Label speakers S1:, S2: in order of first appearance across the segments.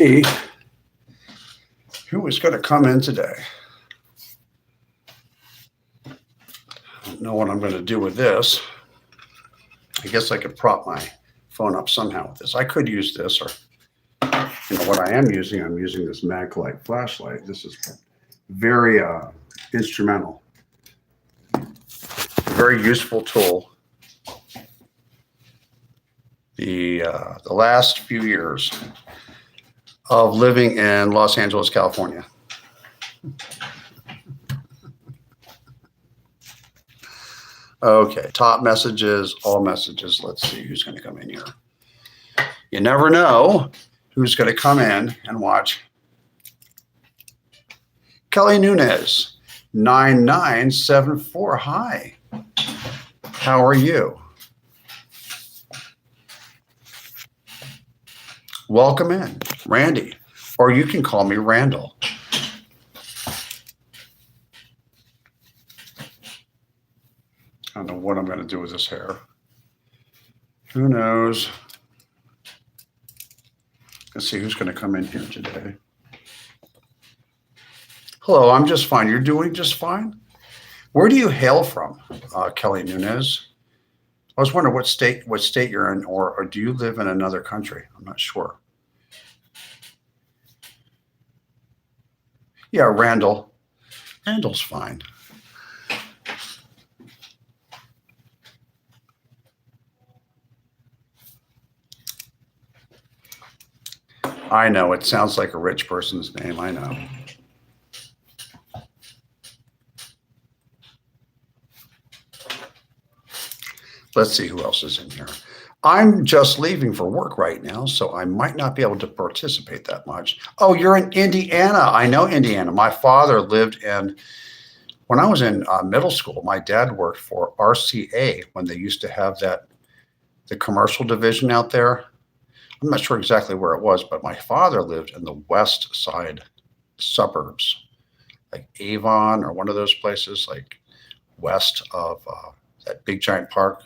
S1: see who is going to come in today. I don't know what I'm going to do with this. I guess I could prop my phone up somehow with this. I could use this, or what I am using, I'm using this Maglite flashlight. This is very instrumental, very useful tool. The last few years of living in Los Angeles, California. Okay, top messages, all messages. Let's see who's going to come in here. You never know who's going to come in and watch. Kelly Nunez, 9974. Hi. How are you? Welcome in, Randy, or you can call me Randall. I don't know what I'm going to do with this hair. Who knows? Let's see who's going to come in here today. Hello, I'm just fine. You're doing just fine? Where do you hail from, Kelly Nunez? I was wondering what state you're in, or do you live in another country? I'm not sure. Yeah, Randall. Randall's fine. I know, it sounds like a rich person's name, I know. Let's see who else is in here. I'm just leaving for work right now, so I might not be able to participate that much. Oh, you're in Indiana. I know Indiana. My father lived in, when I was in middle school, my dad worked for RCA when they used to have the commercial division out there. I'm not sure exactly where it was, but my father lived in the west side suburbs, like Avon or one of those places, like west of that big giant park.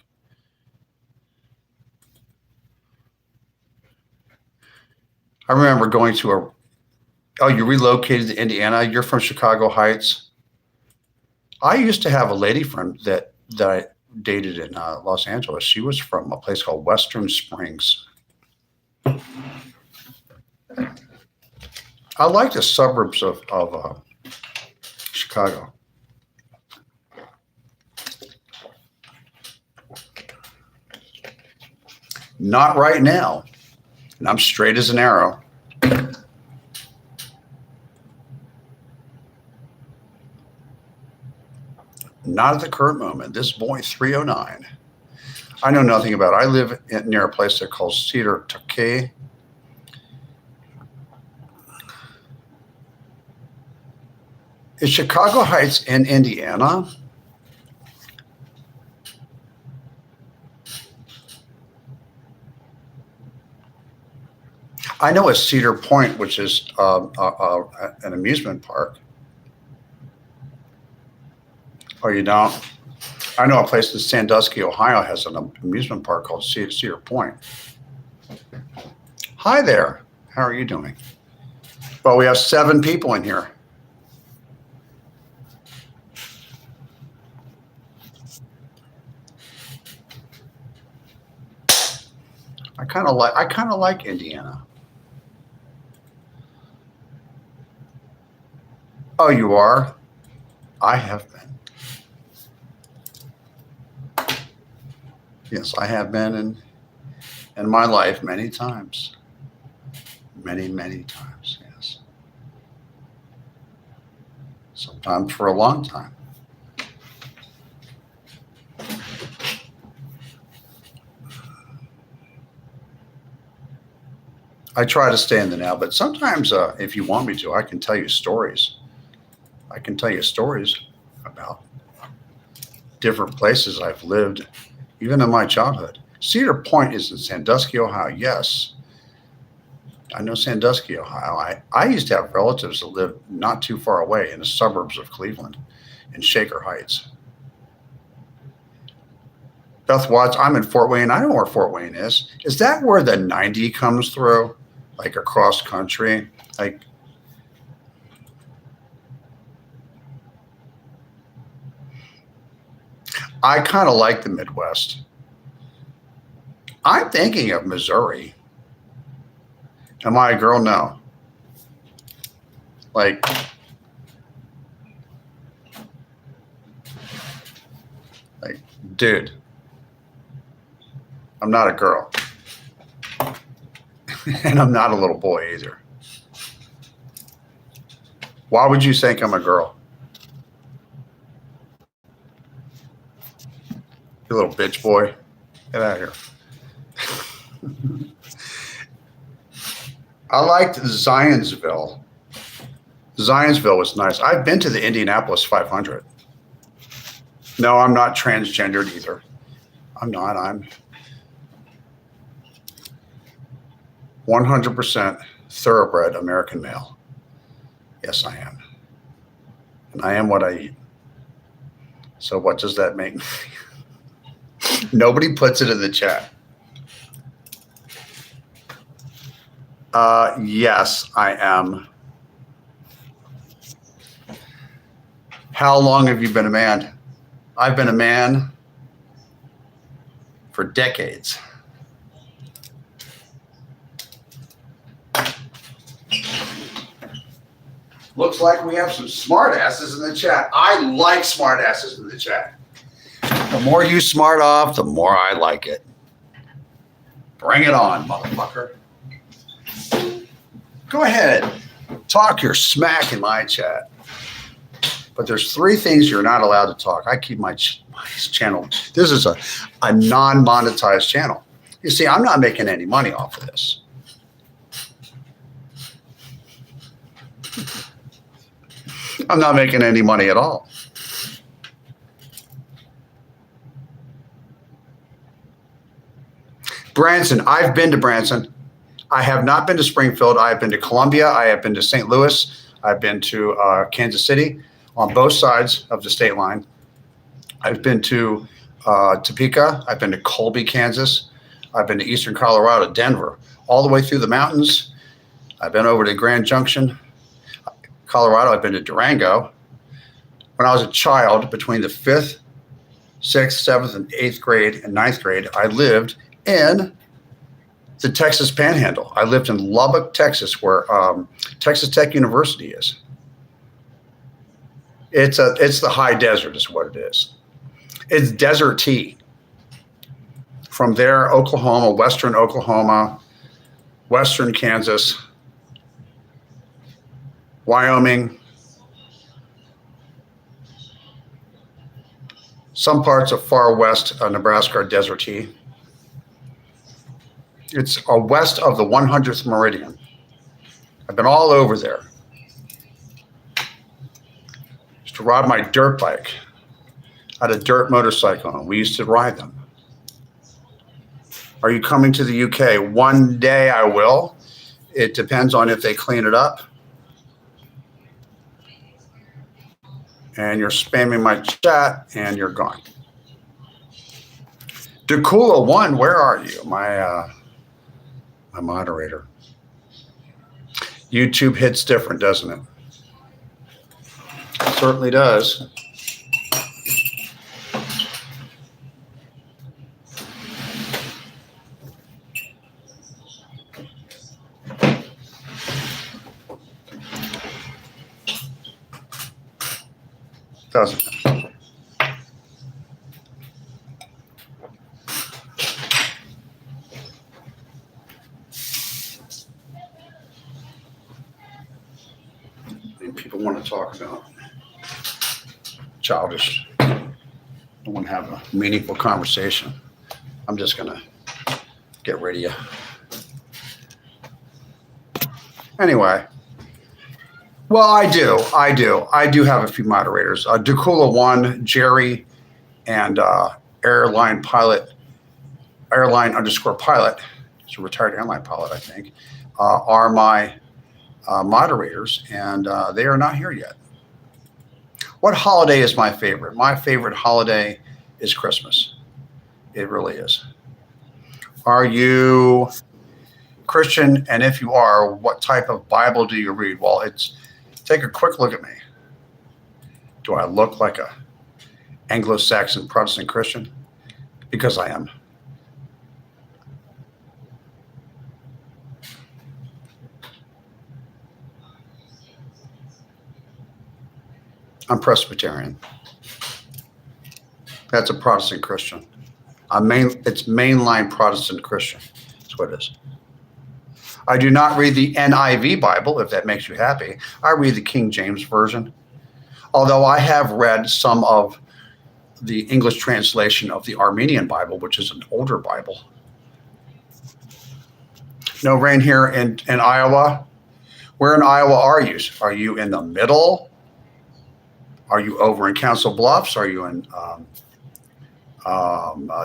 S1: I remember going to oh, you relocated to Indiana? You're from Chicago Heights? I used to have a lady friend that I dated in Los Angeles. She was from a place called Western Springs. I like the suburbs of Chicago. Not right now. And I'm straight as an arrow. Not at the current moment. This boy, 309. I know nothing about it. I live near a place that's called Cedar Takei. Is Chicago Heights in Indiana? I know a Cedar Point, which is an amusement park. Oh, you don't? I know a place in Sandusky, Ohio has an amusement park called Cedar Point. Hi there. How are you doing? Well, we have 7 people in here. I kind of like Indiana. Oh, you are? I have been. Yes, I have been in my life many times. Many, many times, yes. Sometimes for a long time. I try to stay in the now, but sometimes if you want me to, I can tell you stories. I can tell you stories about different places I've lived, even in my childhood. Cedar Point is in Sandusky, Ohio. Yes, I know Sandusky, Ohio. I used to have relatives that lived not too far away in the suburbs of Cleveland, in Shaker Heights. Beth Watts, I'm in Fort Wayne. I know where Fort Wayne is. Is that where the 90 comes through? like across country. Like, I kind of like the Midwest. I'm thinking of Missouri. Am I a girl? No. Like, dude, I'm not a girl. And I'm not a little boy either. Why would you think I'm a girl? You little bitch boy. Get out of here. I liked Zionsville. Zionsville was nice. I've been to the Indianapolis 500. No, I'm not transgendered either. I'm not. I'm 100% thoroughbred American male. Yes, I am. And I am what I eat. So what does that make me? Nobody puts it in the chat. Yes, I am. How long have you been a man? I've been a man for decades. Looks like we have some smart asses in the chat. I like smart asses in the chat. The more you smart off, the more I like it. Bring it on, motherfucker. Go ahead. Talk your smack in my chat. But there's 3 things you're not allowed to talk. I keep my channel. This is a non-monetized channel. You see, I'm not making any money off of this. I'm not making any money at all. Branson, I've been to Branson. I have not been to Springfield. I have been to Columbia. I have been to St. Louis. I've been to Kansas City on both sides of the state line. I've been to Topeka. I've been to Colby, Kansas. I've been to Eastern Colorado, Denver, all the way through the mountains. I've been over to Grand Junction, Colorado. I've been to Durango. When I was a child, between the 5th, 6th, 7th, and 8th grade and 9th grade, I lived in the Texas Panhandle. I lived in Lubbock, Texas, where Texas Tech University is. It's the high desert is what it is. It's desert tea. From there, Oklahoma, western Oklahoma, western Kansas, Wyoming, some parts of far west Nebraska are desert tea. It's west of the 100th meridian. I've been all over there. Used to ride my dirt bike. I had a dirt motorcycle, and we used to ride them. Are you coming to the UK? One day I will. It depends on if they clean it up. And you're spamming my chat, and you're gone. Dakula1, where are you? My moderator. YouTube hits different, doesn't it? It certainly does. Doesn't it? People want to talk about childish. I want to have a meaningful conversation. I'm just going to get rid of you. Anyway. Well, I do have a few moderators. Dakula1, Jerry, and airline _pilot. He's a retired airline pilot, I think, are my moderators, and they are not here yet. What holiday is my favorite? My favorite holiday is Christmas. It really is. Are you Christian? And if you are, what type of Bible do you read? Well, take a quick look at me. Do I look like a Anglo-Saxon Protestant Christian? Because I am. I'm Presbyterian. That's a Protestant Christian. It's mainline Protestant Christian. That's what it is. I do not read the NIV Bible, if that makes you happy. I read the King James Version. Although I have read some of the English translation of the Armenian Bible, which is an older Bible. No rain here in Iowa. Where in Iowa are you? Are you in the middle? Are you over in Council Bluffs? Are you in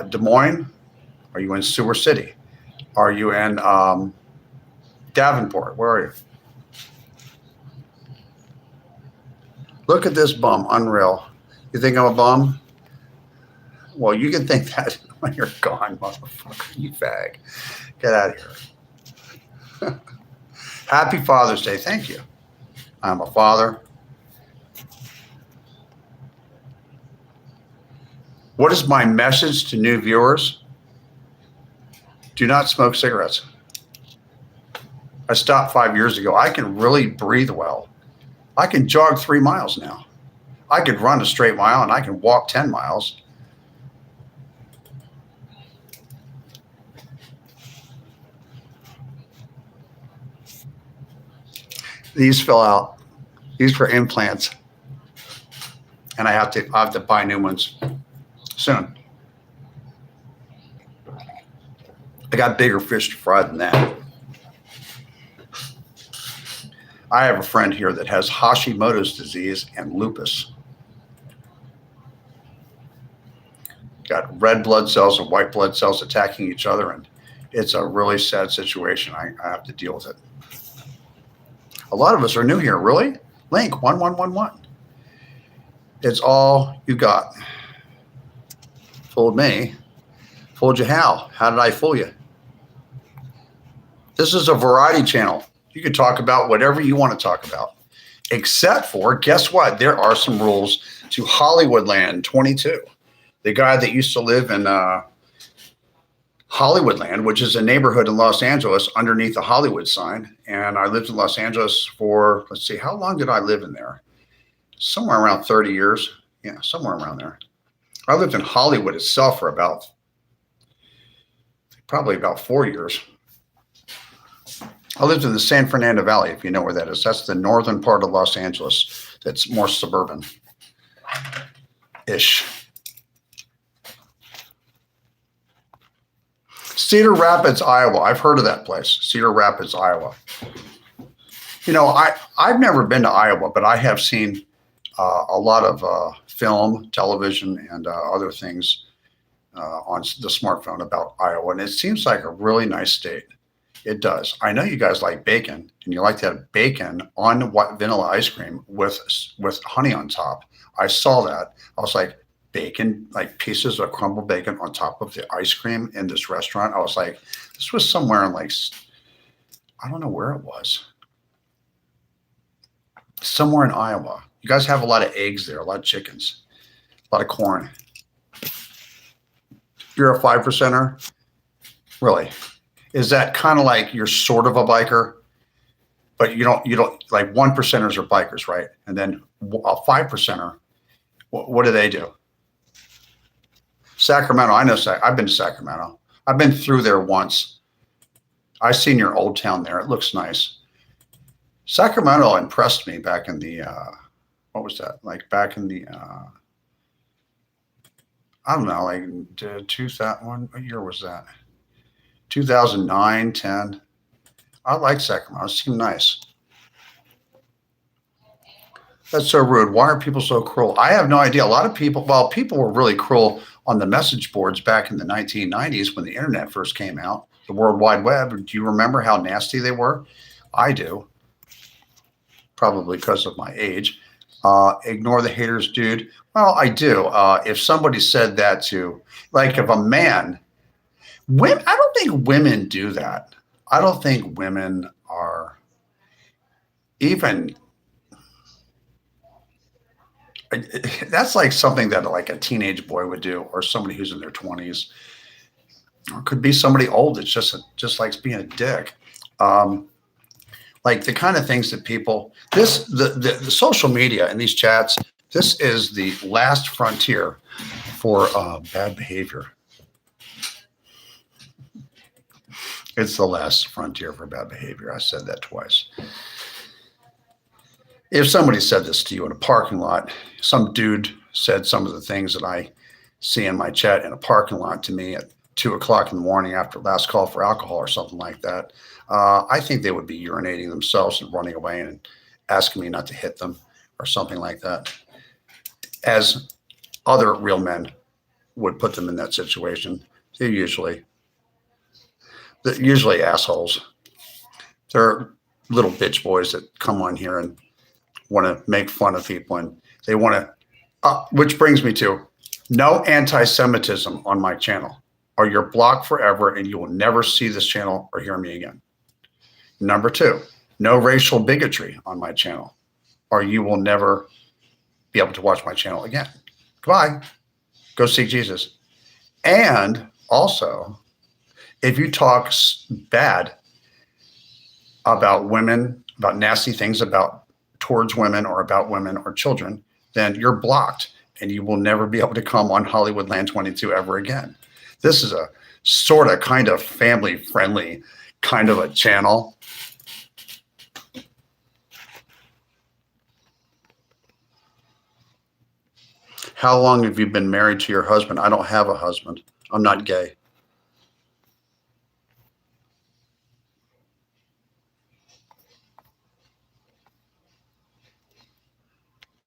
S1: Des Moines? Are you in Sioux City? Are you in Davenport? Where are you? Look at this bum, unreal. You think I'm a bum? Well, you can think that when you're gone, motherfucker, you fag. Get out of here. Happy Father's Day. Thank you. I'm a father. What is my message to new viewers? Do not smoke cigarettes. I stopped 5 years ago. I can really breathe well. I can jog 3 miles now. I could run a straight mile and I can walk 10 miles. These fill out. These for implants. And I have to buy new ones soon. I got bigger fish to fry than that. I have a friend here that has Hashimoto's disease and lupus. Got red blood cells and white blood cells attacking each other, and it's a really sad situation. I have to deal with it. A lot of us are new here. Really? Link 1111. It's all you got. Fooled me. Fooled you how? How did I fool you? This is a variety channel. You can talk about whatever you want to talk about. Except for, guess what? There are some rules to Hollywoodland22. The guy that used to live in Hollywoodland, which is a neighborhood in Los Angeles underneath the Hollywood sign. And I lived in Los Angeles for, let's see, how long did I live in there? Somewhere around 30 years. Yeah, somewhere around there. I lived in Hollywood itself for probably about 4 years. I lived in the San Fernando Valley, if you know where that is. That's the northern part of Los Angeles. That's more suburban-ish. Cedar Rapids, Iowa. I've heard of that place, Cedar Rapids, Iowa. You know, I've never been to Iowa, but I have seen a lot of film, television, and other things on the smartphone about Iowa. And it seems like a really nice state. It does. I know you guys like bacon, and you like to have bacon on vanilla ice cream with honey on top. I saw that. I was like, bacon, like pieces of crumbled bacon on top of the ice cream in this restaurant. I was like, this was somewhere in like, I don't know where it was. Somewhere in Iowa. You guys have a lot of eggs there, a lot of chickens, a lot of corn. You're a 5%er? Really? Is that kind of like you're sort of a biker, but you don't like 1%ers are bikers, right? And then a 5%er, what do they do? Sacramento, I know, I've been to Sacramento. I've been through there once. I've seen your old town there. It looks nice. Sacramento impressed me back in the, what was that? Like back in the, I don't know, like 2000, what year was that? 2009, 10. I like Sacramento. It seemed nice. That's so rude. Why are people so cruel? I have no idea. A lot of people, well, people were really cruel on the message boards back in the 1990s when the internet first came out, the World Wide Web. Do you remember how nasty they were? I do. Probably because of my age. Ignore the haters, dude. Well, I do. If somebody said that to, like if a man, women, I don't think women do that. I don't think women are even. That's like something that like a teenage boy would do, or somebody who's in their 20s, or it could be somebody old that's just likes being a dick. Um, like the kind of things that people the social media and these chats. This is the last frontier for bad behavior. It's the last frontier for bad behavior. I said that twice. If somebody said this to you in a parking lot, some dude said some of the things that I see in my chat in a parking lot to me at 2 o'clock in the morning after last call for alcohol or something like that, I think they would be urinating themselves and running away and asking me not to hit them or something like that. As other real men would put them in that situation, they're usually assholes. They're little bitch boys that come on here and want to make fun of people, and they want to, which brings me to no anti-Semitism on my channel, or you're blocked forever and you will never see this channel or hear me again. Number two, no racial bigotry on my channel, or you will never be able to watch my channel again. Goodbye. Go seek Jesus. And also, if you talk bad about women, about nasty things towards women or about women or children, then you're blocked and you will never be able to come on Hollywoodland22 ever again. This is a sort of kind of family friendly kind of a channel. How long have you been married to your husband? I don't have a husband. I'm not gay.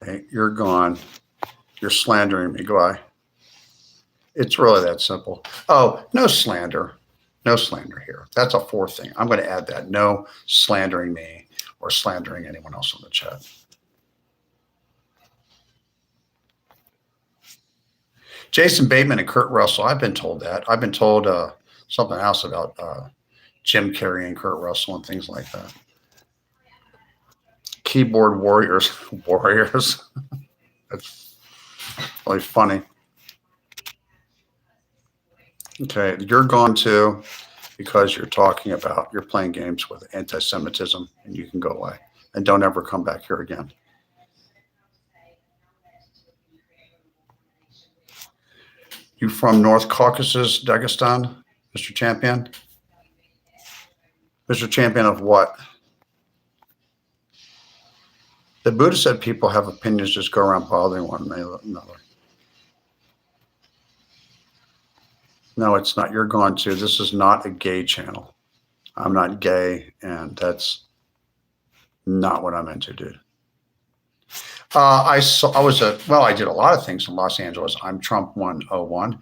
S1: Hey, you're gone. You're slandering me. Goodbye. It's really that simple. Oh, no slander. No slander here. That's a fourth thing. I'm going to add that. No slandering me or slandering anyone else on the chat. Jason Bateman and Kurt Russell. I've been told that. I've been told something else about Jim Carrey and Kurt Russell and things like that. Keyboard warriors. Warriors. That's really funny. Okay, you're gone too because you're playing games with anti-Semitism, and you can go away and don't ever come back here again. You from North Caucasus, Dagestan, Mr. Champion? Mr. Champion of what? The Buddha said people have opinions, just go around bothering one another. No, it's not. You're gone too. This is not a gay channel. I'm not gay, and that's not what I'm into, dude. I did a lot of things in Los Angeles. I'm Trump 101.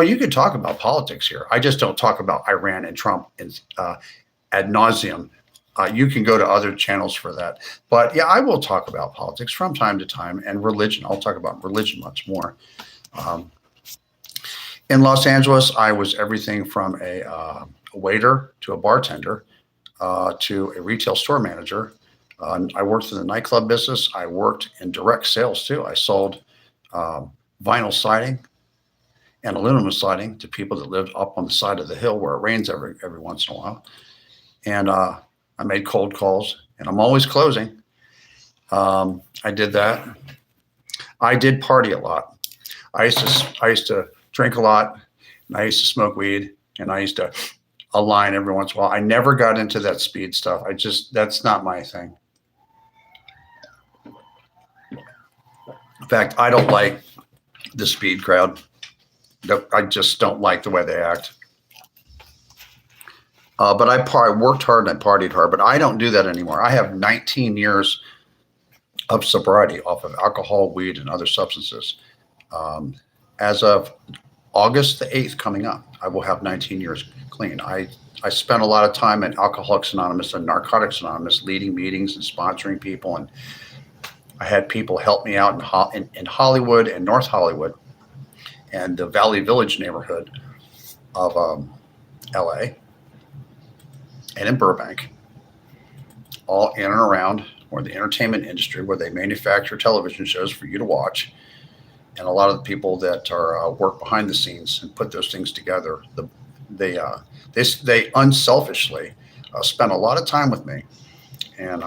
S1: You could talk about politics here. I just don't talk about Iran and Trump ad nauseum. You can go to other channels for that. But yeah, I will talk about politics from time to time, and religion. I'll talk about religion much more. In Los Angeles, I was everything from a waiter to a bartender to a retail store manager. I worked in the nightclub business. I worked in direct sales too. I sold vinyl siding and aluminum siding to people that lived up on the side of the hill where it rains every once in a while. And I made cold calls, and I'm always closing. I did that. I did party a lot. I used to drink a lot, and I used to smoke weed, and I used to align every once in a while. I never got into that speed stuff. That's not my thing. In fact, I don't like the speed crowd. I just don't like the way they act. But I worked hard and I partied hard, but I don't do that anymore. I have 19 years of sobriety off of alcohol, weed, and other substances. As of August the 8th coming up, I will have 19 years clean. I spent a lot of time at Alcoholics Anonymous and Narcotics Anonymous, leading meetings and sponsoring people, and I had people help me out in Hollywood and North Hollywood and the Valley Village neighborhood of LA. and in Burbank, all in and around or the entertainment industry where they manufacture television shows for you to watch. And a lot of the people that are work behind the scenes and put those things together, they they unselfishly spend a lot of time with me and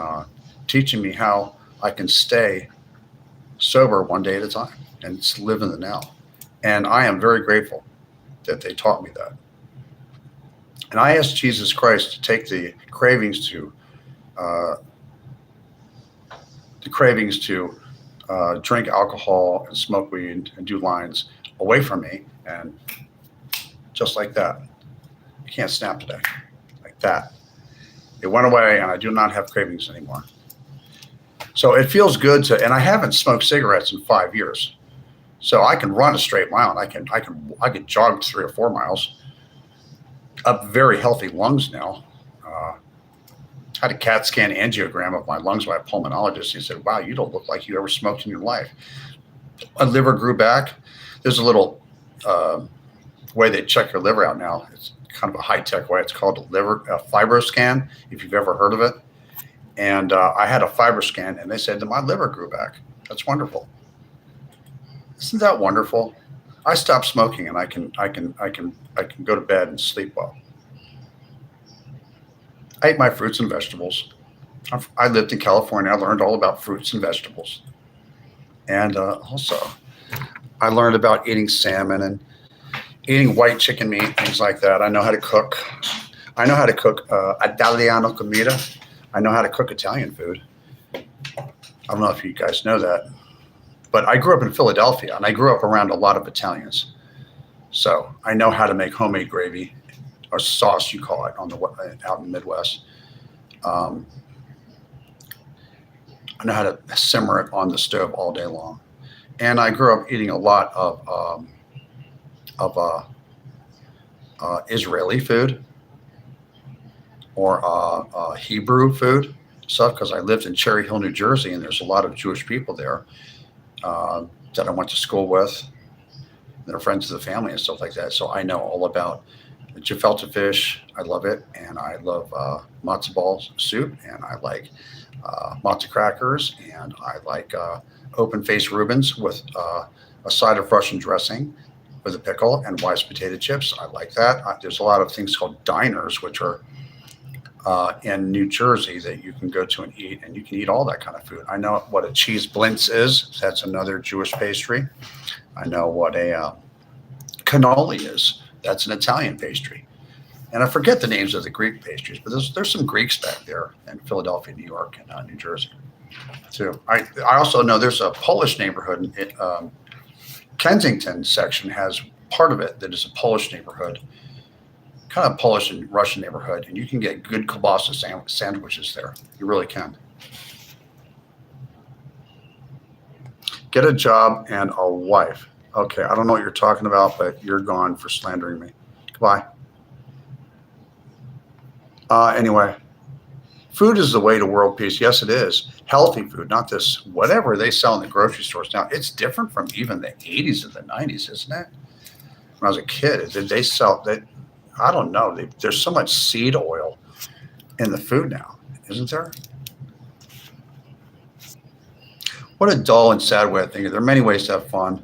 S1: teaching me how I can stay sober one day at a time and live in the now. And I am very grateful that they taught me that. And I asked Jesus Christ to take uh, the cravings to drink alcohol and smoke weed and do lines away from me. And just like that, you can't snap today, like that. It went away, and I do not have cravings anymore. So it feels good to, and I haven't smoked cigarettes in 5 years. So I can run a straight mile, and I can jog 3 or 4 miles. Up very healthy lungs now. Had a CAT scan angiogram of my lungs by a pulmonologist. He said, "Wow, you don't look like you ever smoked in your life." My liver grew back. There's a little way they check your liver out now. It's kind of a high tech way. It's called a fibro scan, if you've ever heard of it. And I had a fibro scan, and they said that my liver grew back. That's wonderful. Isn't that wonderful? I stopped smoking, and I can go to bed and sleep well. I ate my fruits and vegetables. I lived in California. I learned all about fruits and vegetables, and also I learned about eating salmon and eating white chicken meat, things like that. I know how to cook. I know how to cook Italiano comida. I know how to cook Italian food. I don't know if you guys know that, but I grew up in Philadelphia, and I grew up around a lot of Italians. So I know how to make homemade gravy, or sauce, you call it, out in the Midwest. Um, I know how to simmer it on the stove all day long. And I grew up eating a lot of Israeli food or Hebrew food stuff, because I lived in Cherry Hill, New Jersey, and there's a lot of Jewish people there that I went to school with. They're friends of the family and stuff like that. So I know all about gefilte fish. I love it. And I love matzo ball soup. And I like matzo crackers. And I like open-faced Reubens with a side of Russian dressing with a pickle and Wise potato chips. I like that. There's a lot of things called diners, which are in New Jersey that you can go to and eat. And you can eat all that kind of food. I know what a cheese blintz is. That's another Jewish pastry. I know what a cannoli is. That's an Italian pastry. And I forget the names of the Greek pastries, but there's some Greeks back there in Philadelphia, New York, and New Jersey too. I also know there's a Polish neighborhood. Kensington section has part of it that is a Polish neighborhood, kind of Polish and Russian neighborhood, and you can get good kielbasa sandwiches there. You really can. Get a job and a wife. Okay, I don't know what you're talking about, but you're gone for slandering me. Goodbye. Anyway, food is the way to world peace. Yes, it is. Healthy food, not this whatever they sell in the grocery stores now. It's different from even the 80s and the 90s, isn't it? When I was a kid, they sell that. I don't know. There's so much seed oil in the food now, isn't there? What a dull and sad way of thinking. There are many ways to have fun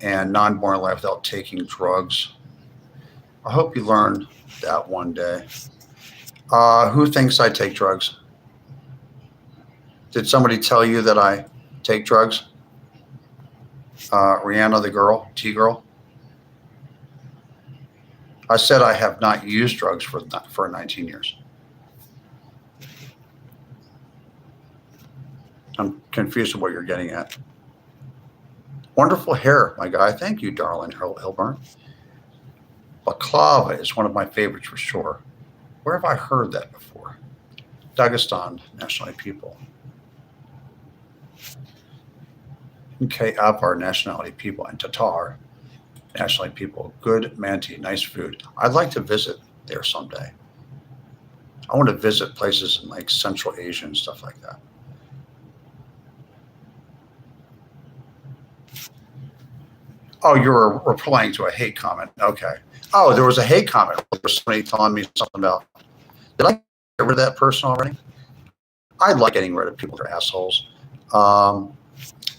S1: and non-boring life without taking drugs. I hope you learn that one day. Who thinks I take drugs? Did somebody tell you that I take drugs? Rihanna, the girl, T-girl? I said I have not used drugs for 19 years. I'm confused with what you're getting at. Wonderful hair, my guy. Thank you, darling Hilburn. Baklava is one of my favorites for sure. Where have I heard that before? Dagestan, nationality people. Okay, Avar, nationality people, and Tatar, nationality people. Good manti, nice food. I'd like to visit there someday. I want to visit places in like Central Asia and stuff like that. Oh, you were replying to a hate comment. Okay. Oh, there was a hate comment. There was somebody telling me something about, did I rid of that person already. I like getting rid of people that are assholes. Um,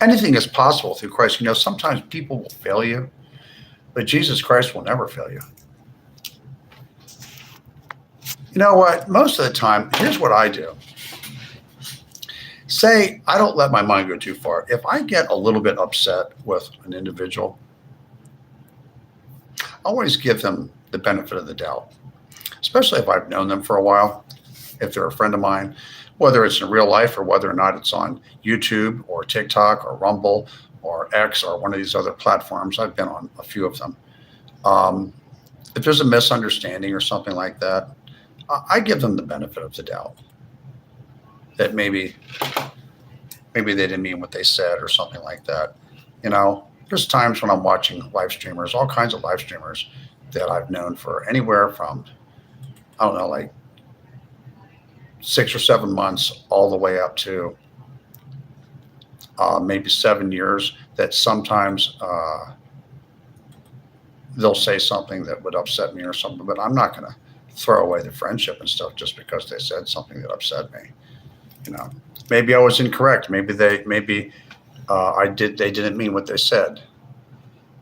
S1: Anything is possible through Christ. Sometimes people will fail you, but Jesus Christ will never fail you. You know what? Most of the time, here's what I do. Say, I don't let my mind go too far. If I get a little bit upset with an individual, I always give them the benefit of the doubt, especially if I've known them for a while, if they're a friend of mine, whether it's in real life or whether or not it's on YouTube or TikTok or Rumble or X or one of these other platforms. I've been on a few of them. If there's a misunderstanding or something like that, I give them the benefit of the doubt that maybe they didn't mean what they said or something like that. There's times when I'm watching live streamers, all kinds of live streamers that I've known for anywhere from, I don't know, like 6 or 7 months all the way up to maybe 7 years, that sometimes they'll say something that would upset me or something, but I'm not going to throw away the friendship and stuff just because they said something that upset me. Maybe I was incorrect. Maybe they didn't mean what they said.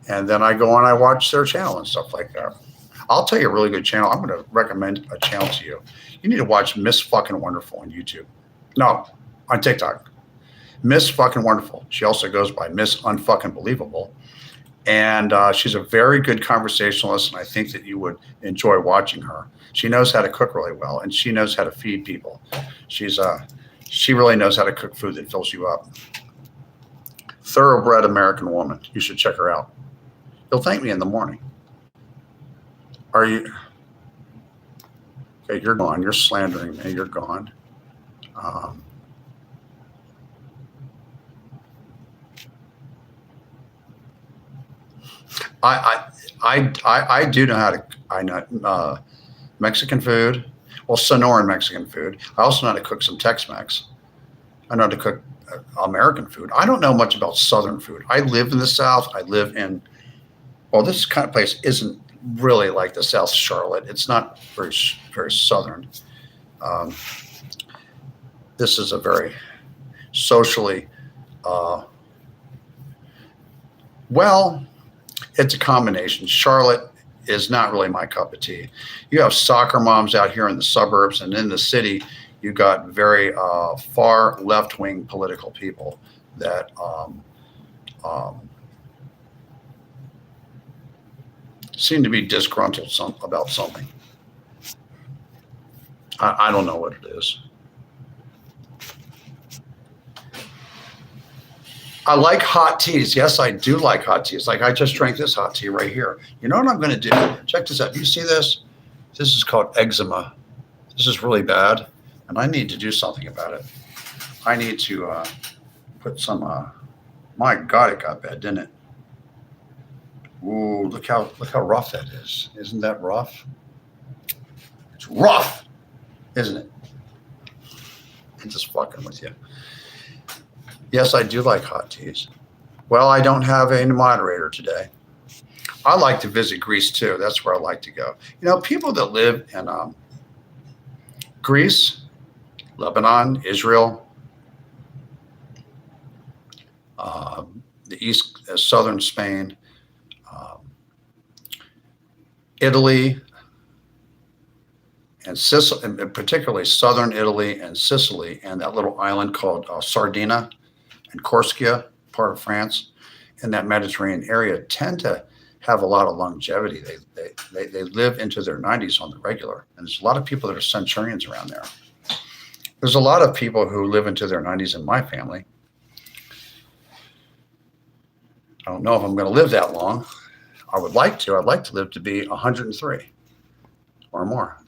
S1: And then I go on, I watch their channel and stuff like that. I'll tell you a really good channel. I'm going to recommend a channel to you. You need to watch Miss Fucking Wonderful on YouTube. No, on TikTok. Miss Fucking Wonderful. She also goes by Miss Unfucking Believable. And she's a very good conversationalist, and I think that you would enjoy watching her. She knows how to cook really well, and she knows how to feed people. She really knows how to cook food that fills you up. Thoroughbred American woman. You should check her out. You'll thank me in the morning. Are you? Okay, you're gone. You're slandering me. You're gone. I do know how to. I know Mexican food. Well, Sonoran Mexican food. I also know how to cook some Tex-Mex. I know how to cook American food. I don't know much about Southern food. I live in the South. I live in. Well, this kind of place isn't really like the South Charlotte. It's not very Southern. This is a very socially. Well, it's a combination. Charlotte is not really my cup of tea. You have soccer moms out here in the suburbs, and in the city, you got very far left-wing political people that seem to be disgruntled about something. I don't know what it is. I like hot teas. Yes, I do like hot teas. Like I just drank this hot tea right here. You know what I'm going to do? Check this out. You see this? This is called eczema. This is really bad, and I need to do something about it. I need to put some. My God, it got bad, didn't it? Ooh, look how rough that is. Isn't that rough? It's rough, isn't it? I'm just fucking with you. Yes, I do like hot teas. Well, I don't have a moderator today. I like to visit Greece too. That's where I like to go. People that live in Greece, Lebanon, Israel, the southern Spain, Italy, and Sicily, and particularly southern Italy and Sicily, and that little island called Sardinia and Corsica, part of France, in that Mediterranean area, tend to have a lot of longevity. They live into their 90s on the regular, and there's a lot of people that are centurions around there. There's a lot of people who live into their 90s in my family. I don't know if I'm going to live that long. I would like to. I'd like to live to be 103 or more.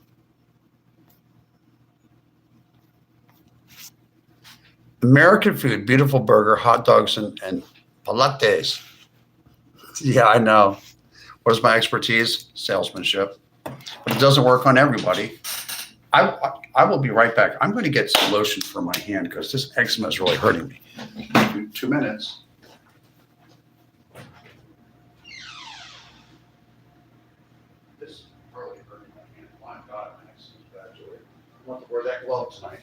S1: American food, beautiful burger, hot dogs, and pilates. Yeah, I know. What is my expertise? Salesmanship. But it doesn't work on everybody. I will be right back. I'm going to get some lotion for my hand because this eczema is really hurting me. 2 minutes. This is really hurting my hand. My God, my eczema is bad, Joey. I want the word that glove tonight.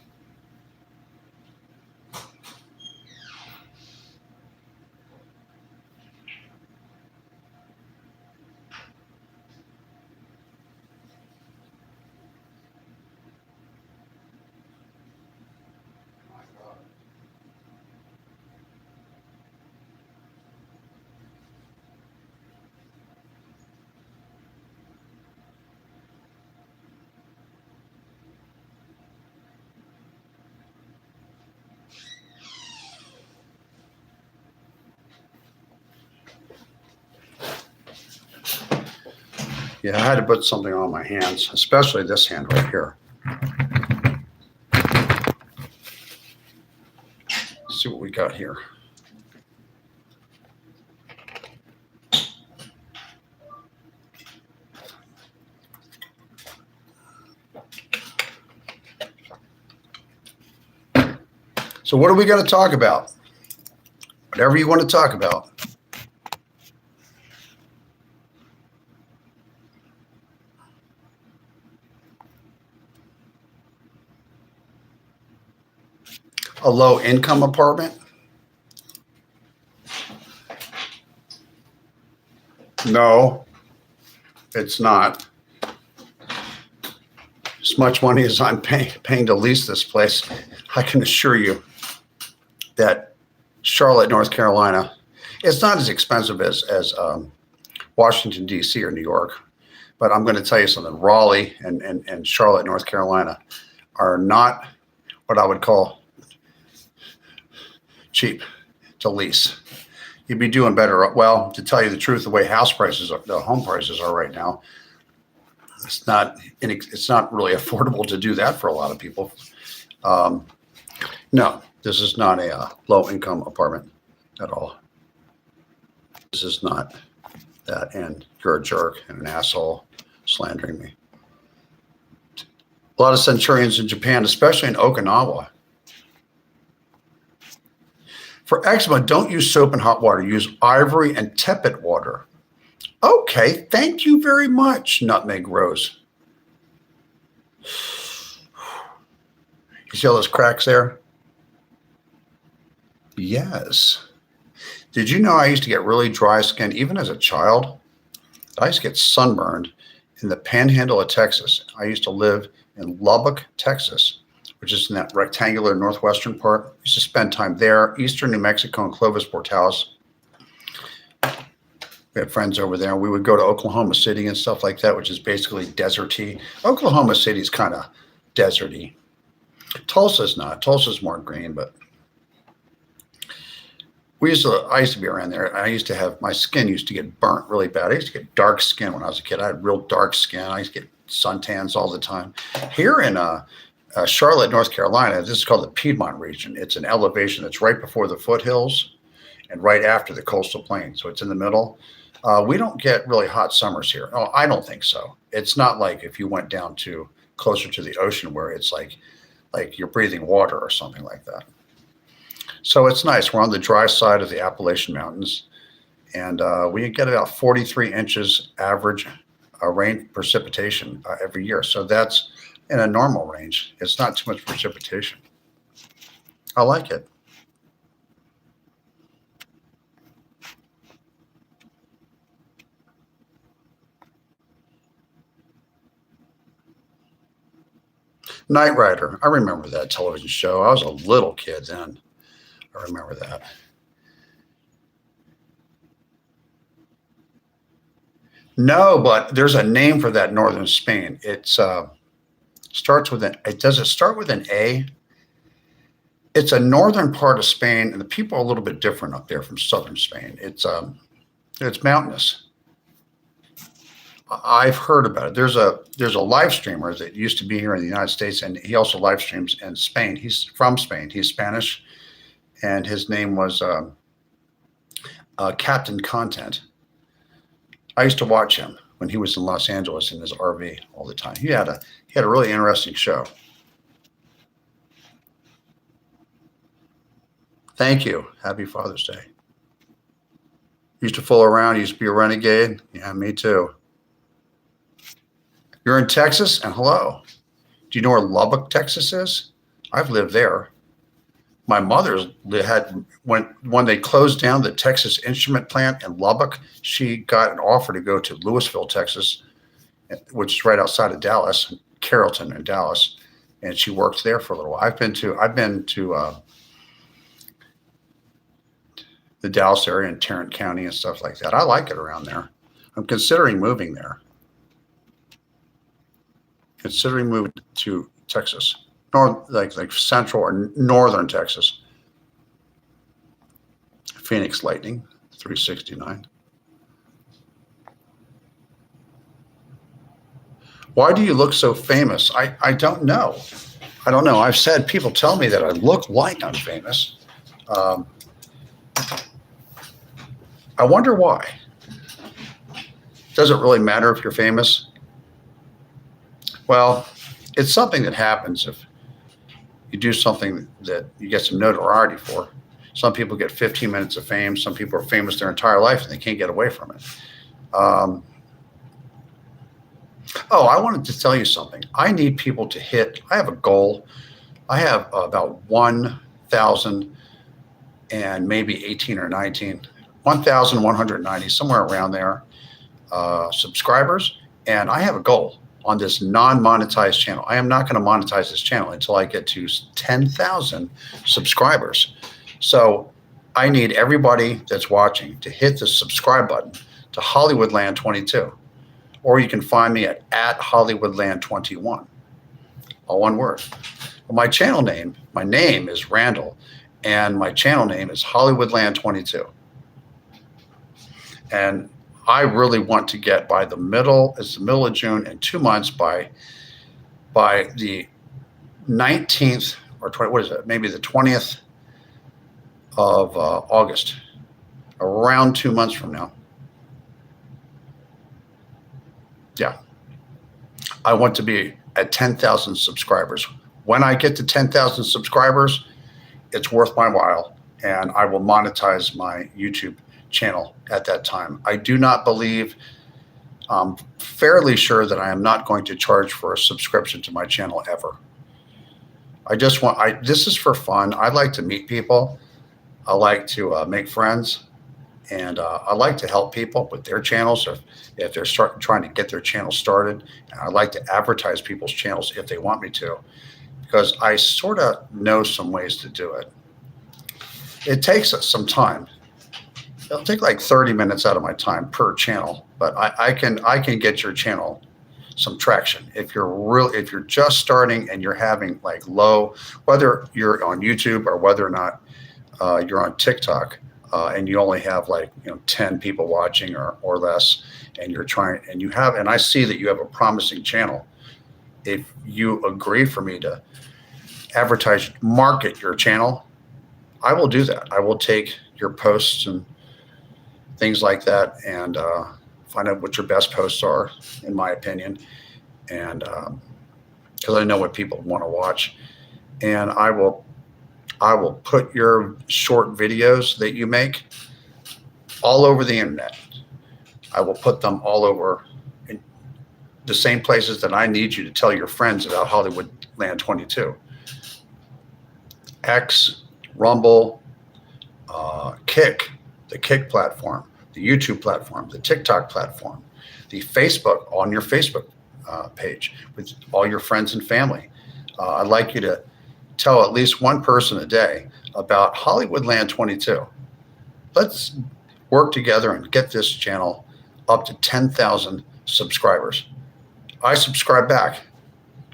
S1: Yeah, I had to put something on my hands, especially this hand right here. Let's see what we got here. So what are we going to talk about? Whatever you want to talk about. A low income apartment? No, it's not. As much money as I'm paying to lease this place, I can assure you that Charlotte, North Carolina, it's not as expensive as Washington, D.C. or New York. But I'm going to tell you something. Raleigh and Charlotte, North Carolina are not what I would call cheap to lease. You'd be doing better. Well, to tell you the truth, the way house prices are, the home prices are right now, it's not really affordable to do that for a lot of people. No, this is not a low income apartment at all. This is not that, and you're a jerk and an asshole slandering me. A lot of centurions in Japan, especially in Okinawa. For eczema, don't use soap and hot water. Use ivory and tepid water. Okay, thank you very much, Nutmeg Rose. You see all those cracks there? Yes. Did you know I used to get really dry skin even as a child? I used to get sunburned in the panhandle of Texas. I used to live in Lubbock, Texas, which is in that rectangular northwestern part. I used to spend time there, eastern New Mexico and Clovis, Portales. We had friends over there. We would go to Oklahoma City and stuff like that, which is basically deserty. Oklahoma City is kind of deserty. Tulsa's not. Tulsa's more green, but I used to be around there. I used to have, my skin used to get burnt really bad. I used to get dark skin when I was a kid. I had real dark skin. I used to get suntans all the time. Here in Charlotte, North Carolina, this is called the Piedmont region. It's an elevation that's right before the foothills and right after the coastal plain. So it's in the middle. We don't get really hot summers here. Oh, I don't think so. It's not like if you went down to closer to the ocean where it's like you're breathing water or something like that. So it's nice. We're on the dry side of the Appalachian Mountains, and we get about 43 inches average rain precipitation every year. So that's in a normal range. It's not too much precipitation. I like it. Knight Rider. I remember that television show. I was a little kid then. I remember that. No, but there's a name for that northern Spain. It's starts with an. Does it start with an A? It's a northern part of Spain, and the people are a little bit different up there from southern Spain. It's mountainous. I've heard about it. There's a live streamer that used to be here in the United States, and he also live streams in Spain. He's from Spain. He's Spanish, and his name was Captain Content. I used to watch him when he was in Los Angeles in his RV all the time. He had a really interesting show. Thank you. Happy Father's Day. Used to fool around. Used to be a renegade. Yeah, me too. You're in Texas, and hello. Do you know where Lubbock, Texas is? I've lived there. My mother had when they closed down the Texas Instrument plant in Lubbock, she got an offer to go to Lewisville, Texas, which is right outside of Dallas, Carrollton in Dallas, and she worked there for a little while. I've been to the Dallas area and Tarrant County and stuff like that. I like it around there. I'm considering moving there. Considering moving to Texas, like central or northern Texas. Phoenix Lightning, 369. Why do you look so famous? I don't know. I don't know. I've said people tell me that I look like I'm famous. I wonder why. Does it really matter if you're famous? Well, it's something that happens if you do something that you get some notoriety for. Some people get 15 minutes of fame. Some people are famous their entire life and they can't get away from it. I wanted to tell you something. I need people to hit, I have a goal. I have about 1,000 and maybe 18 or 19, 1,190, somewhere around there, subscribers. And I have a goal on this non-monetized channel. I am not going to monetize this channel until I get to 10,000 subscribers. So I need everybody that's watching to hit the subscribe button to Hollywoodland22. Or you can find me at Hollywoodland21. All one word. Well, my name is Randall, and my channel name is Hollywoodland22. And I really want to get by the middle of June, in 2 months, by the 19th or 20, what is it? Maybe the 20th of August, around 2 months from now. Yeah. I want to be at 10,000 subscribers. When I get to 10,000 subscribers, it's worth my while, and I will monetize my YouTube channel at that time. I do not believe, I'm fairly sure that I am not going to charge for a subscription to my channel ever. This is for fun. I like to meet people. I like to make friends, and I like to help people with their channels if they're trying to get their channel started. And I like to advertise people's channels if they want me to, because I sort of know some ways to do it. It takes us some time. It'll take like 30 minutes out of my time per channel, but I can get your channel some traction. If you're just starting and you're having like low, whether you're on YouTube or whether or not you're on TikTok, and you only have 10 people watching or less, and I see that you have a promising channel. If you agree for me to market your channel, I will do that. I will take your posts and things like that and find out what your best posts are, in my opinion, and because I know what people want to watch, and I will put your short videos that you make all over the internet. I will put them all over in the same places that I need you to tell your friends about Hollywoodland22. X, Rumble, Kick, the Kick platform, the YouTube platform, the TikTok platform, the Facebook, on your Facebook page with all your friends and family. I'd like you to tell at least one person a day about Hollywoodland22. Let's work together and get this channel up to 10,000 subscribers. I subscribe back.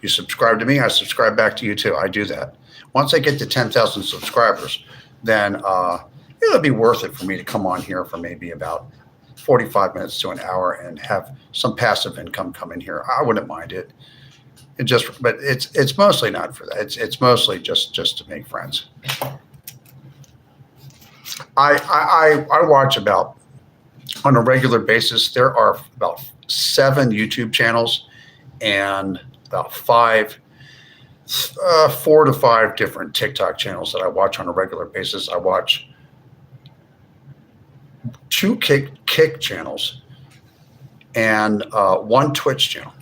S1: You subscribe to me, I subscribe back to you too. I do that. Once I get to 10,000 subscribers, then it'll be worth it for me to come on here for maybe about 45 minutes to an hour and have some passive income come in here. I wouldn't mind it. But it's mostly not for that. It's mostly just to make friends. I watch about, on a regular basis, there are about 7 YouTube channels and about 4 to 5 different TikTok channels that I watch on a regular basis. I watch 2 Kick channels and 1 Twitch channel.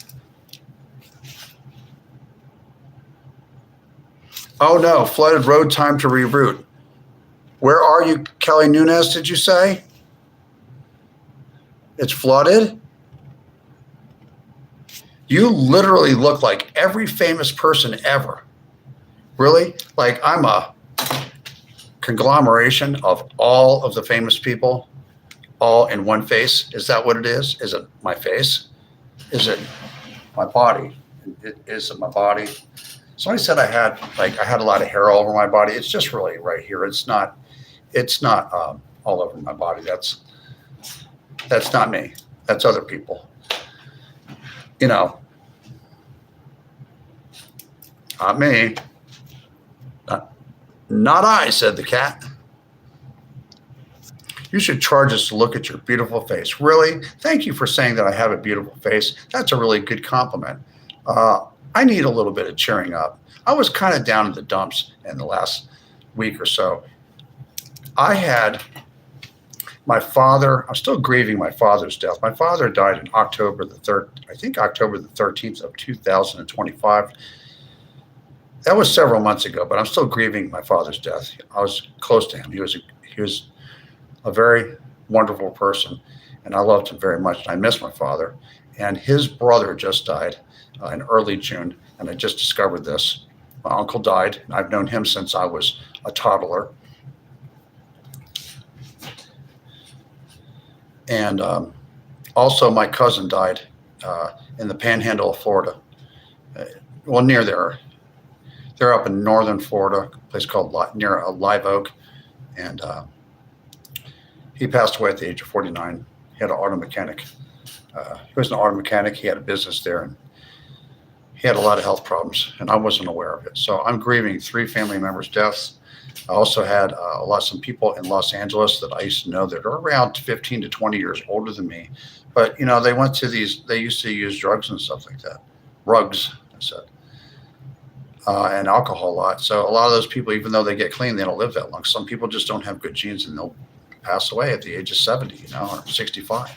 S1: Oh no, flooded road, time to reroute. Where are you, Kelly Nunez, did you say? It's flooded? You literally look like every famous person ever. Really? Like I'm a conglomeration of all of the famous people, all in one face. Is that what it is? Is it my face? Is it my body? Is it my body? Somebody said I had a lot of hair all over my body. It's just really right here. It's not all over my body. That's not me. That's other people. You know, not me. Not I, said the cat. You should charge us to look at your beautiful face. Really? Thank you for saying that I have a beautiful face. That's a really good compliment. I need a little bit of cheering up. I was kind of down in the dumps in the last week or so. I had my father, I'm still grieving my father's death. My father died in October the 3rd, I think October the 13th of 2025. That was several months ago, but I'm still grieving my father's death. I was close to him. He was a very wonderful person, and I loved him very much. And I miss my father. And his brother just died in early June, and I just discovered this. My uncle died, and I've known him since I was a toddler. And also, my cousin died in the Panhandle of Florida. Well, near there. They're up in northern Florida, a place called near Live Oak, and he passed away at the age of 49. He had an auto mechanic. He was an auto mechanic. He had a business there, and he had a lot of health problems, and I wasn't aware of it. So I'm grieving 3 family members' deaths. I also had some people in Los Angeles that I used to know that are around 15 to 20 years older than me. But, they went to they used to use drugs and stuff like that. Rugs, I said. And alcohol a lot. So a lot of those people, even though they get clean, they don't live that long. Some people just don't have good genes, and they'll pass away at the age of 70, or 65.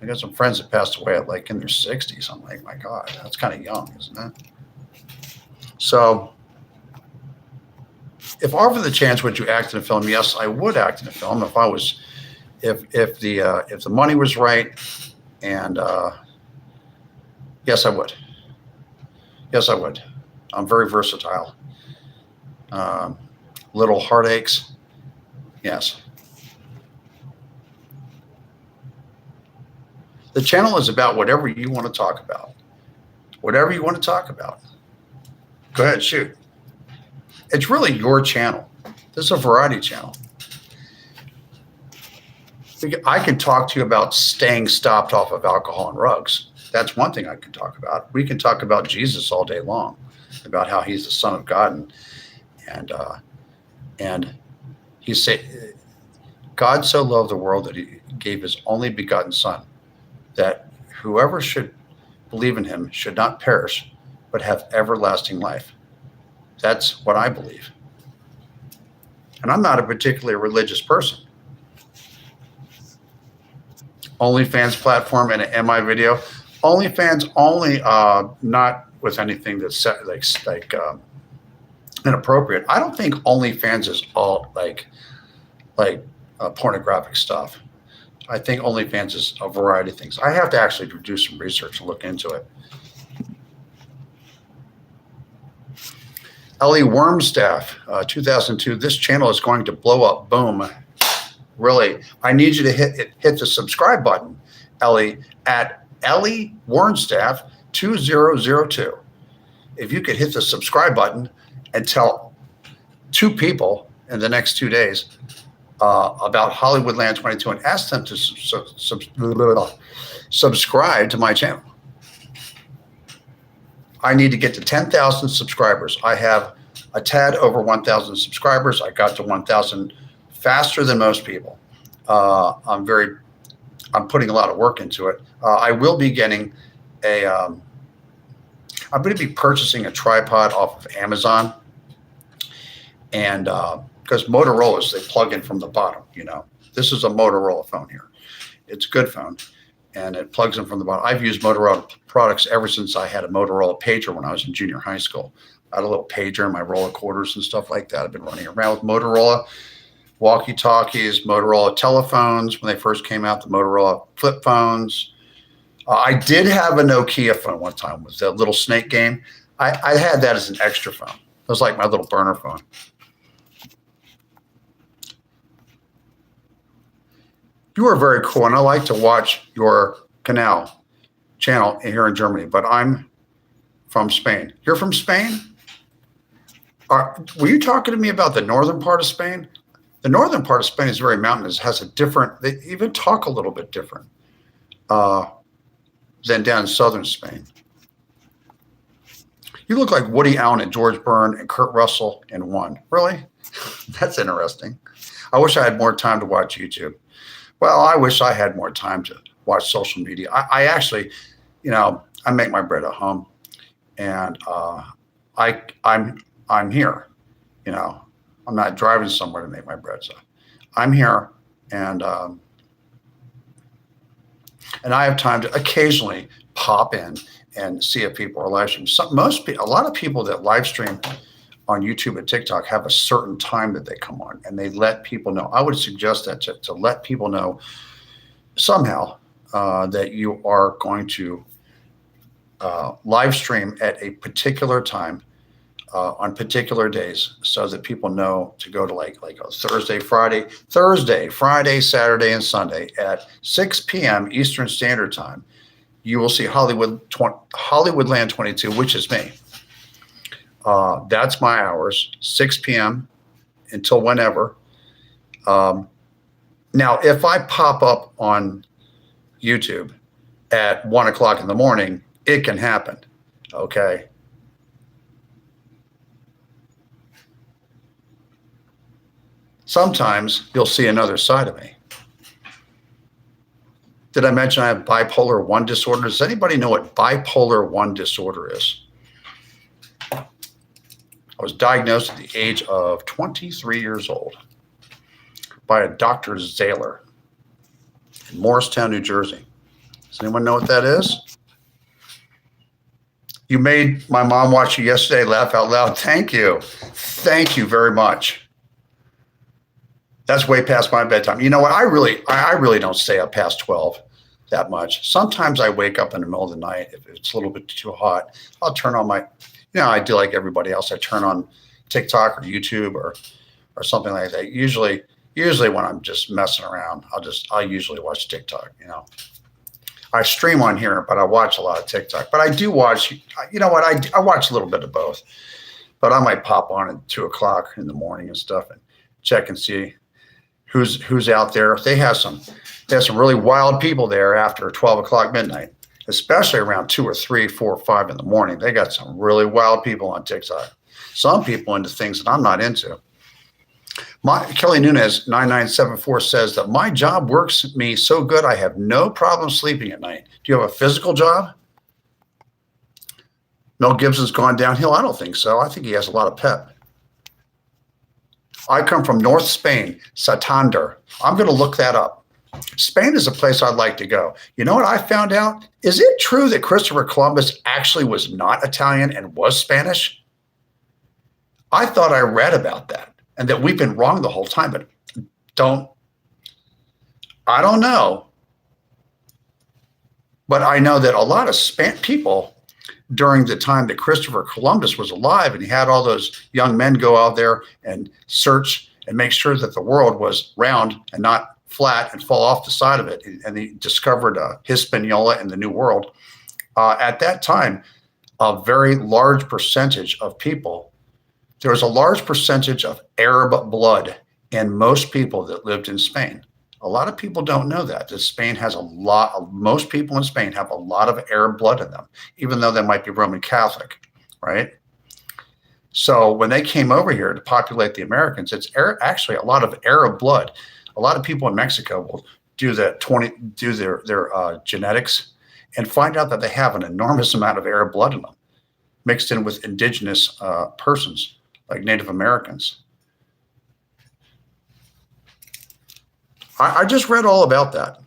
S1: I got some friends that passed away at in their 60s. I'm like, my God, that's kind of young, isn't it? So if offered the chance, would you act in a film? Yes, I would act in a film if the money was right, and yes, I would. Yes, I would. I'm very versatile. Little heartaches. Yes. The channel is about whatever you want to talk about. Whatever you want to talk about. Go ahead, shoot. It's really your channel. This is a variety channel. I can talk to you about staying stopped off of alcohol and drugs. That's one thing I can talk about. We can talk about Jesus all day long, about how he's the Son of God, and he said, God so loved the world that he gave his only begotten Son, that whoever should believe in him should not perish, but have everlasting life. That's what I believe. And I'm not a particularly religious person. OnlyFans platform and an MI video. OnlyFans only, not with anything that's inappropriate. I don't think OnlyFans is all like pornographic stuff. I think OnlyFans is a variety of things. I have to actually do some research and look into it. Ellie Wormstaff, 2002. This channel is going to blow up. Boom. Really, I need you to hit the subscribe button, Ellie, at Ellie Wormstaff 2002. If you could hit the subscribe button and tell 2 people in the next 2 days about Hollywoodland22 and ask them to subscribe to my channel. I need to get to 10,000 subscribers. I have a tad over 1,000 subscribers. I got to 1,000 faster than most people. I'm putting a lot of work into it. I will be getting I'm going to be purchasing a tripod off of Amazon, and because Motorola's, they plug in from the bottom. This is a Motorola phone here. It's a good phone, and it plugs in from the bottom. I've used Motorola products ever since I had a Motorola pager when I was in junior high school. I had a little pager in my roller quarters and stuff like that. I've been running around with Motorola walkie-talkies, Motorola telephones when they first came out, the Motorola flip phones. I did have a Nokia phone one time with that little snake game. I had that as an extra phone. It was like my little burner phone. You are very cool, and I like to watch your channel here in Germany, but I'm from Spain. You're from Spain? Were you talking to me about the northern part of Spain? The northern part of Spain is very mountainous, has a different, they even talk a little bit different than down in southern Spain. You look like Woody Allen and George Byrne and Kurt Russell in one. Really? That's interesting. I wish I had more time to watch YouTube. Well, I wish I had more time to watch social media. I actually, I make my bread at home, and I'm here. I'm not driving somewhere to make my bread. So I'm here, and I have time to occasionally pop in and see if people are live streaming. A lot of people that live stream on YouTube and TikTok have a certain time that they come on, and they let people know. I would suggest that to let people know somehow that you are going to live stream at a particular time on particular days, so that people know to go to like a Thursday, Friday, Saturday, and Sunday at 6 p.m. Eastern Standard Time. You will see Hollywoodland22, which is me. That's my hours, 6 p.m. until whenever. Now, if I pop up on YouTube at 1 o'clock in the morning, it can happen. Okay. Sometimes you'll see another side of me. Did I mention I have bipolar 1 disorder? Does anybody know what bipolar 1 disorder is? I was diagnosed at the age of 23 years old by a Dr. Zahler in Morristown, New Jersey. Does anyone know what that is? You made my mom watch you yesterday laugh out loud. Thank you. Thank you very much. That's way past my bedtime. You know what? I really don't stay up past 12 that much. Sometimes I wake up in the middle of the night if it's a little bit too hot. I'll turn on my, I do like everybody else. I turn on TikTok or YouTube or something like that. Usually when I'm just messing around, I usually watch TikTok. I stream on here, but I watch a lot of TikTok. But I do watch. You know what? I watch a little bit of both. But I might pop on at 2 o'clock in the morning and stuff and check and see who's out there. They have some really wild people there after 12 o'clock midnight, especially around 2 or 3, 4 or 5 in the morning. They got some really wild people on TikTok. Some people into things that I'm not into. Kelly Nunez 9974 says that my job works me so good I have no problem sleeping at night. Do you have a physical job? Mel Gibson's gone downhill? I don't think so. I think he has a lot of pep. I come from North Spain, Santander. I'm going to look that up. Spain is a place I'd like to go. You know what I found out? Is it true that Christopher Columbus actually was not Italian and was Spanish? I thought I read about that and that we've been wrong the whole time, but I don't know. But I know that a lot of people during the time that Christopher Columbus was alive, and he had all those young men go out there and search and make sure that the world was round and not flat and fall off the side of it. And he discovered Hispaniola and the New World. At that time, a very large percentage of people, there was a large percentage of Arab blood in most people that lived in Spain. A lot of people don't know that Spain has most people in Spain have a lot of Arab blood in them, even though they might be Roman Catholic, right? So when they came over here to populate the Americans, it's actually a lot of Arab blood. A lot of people in Mexico will do their genetics and find out that they have an enormous amount of Arab blood in them, mixed in with indigenous persons like Native Americans. I just read all about that.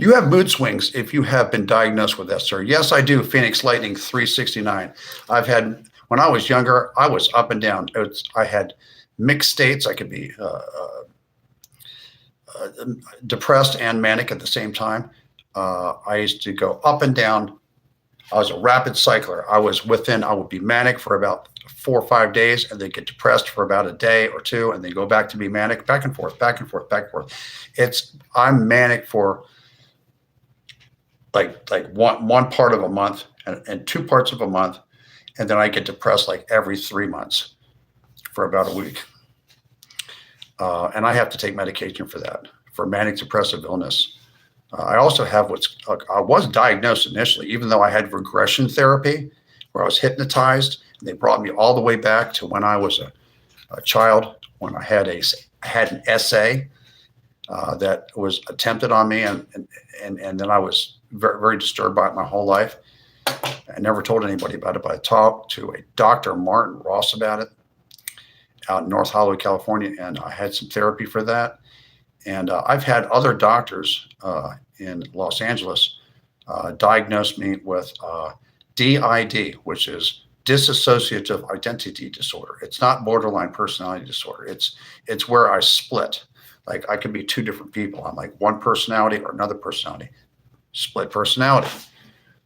S1: You have mood swings if you have been diagnosed with that, sir. Yes, I do. Phoenix Lightning 369. I've had, when I was younger, I was up and down. I had mixed states. I could be depressed and manic at the same time. I used to go up and down. I was a rapid cycler. I would be manic for about 4 or 5 days and then get depressed for about a day or two and then go back to be manic, back and forth, back and forth, back and forth. I'm manic for like one part of a month and 2 parts of a month. And then I get depressed like every 3 months for about a week. And I have to take medication for that, for manic depressive illness. I also have I was diagnosed initially, even though I had regression therapy where I was hypnotized. And they brought me all the way back to when I was a child, when I had an essay that was attempted on me. And then I was very, very disturbed by it my whole life. I never told anybody about it, but I talked to a Dr. Martin Ross about it out in North Hollywood, California, and I had some therapy for that. And I've had other doctors in Los Angeles diagnose me with DID, which is dissociative identity disorder. It's not borderline personality disorder. It's where I split. Like I could be 2 different people. I'm like one personality or another personality, split personality.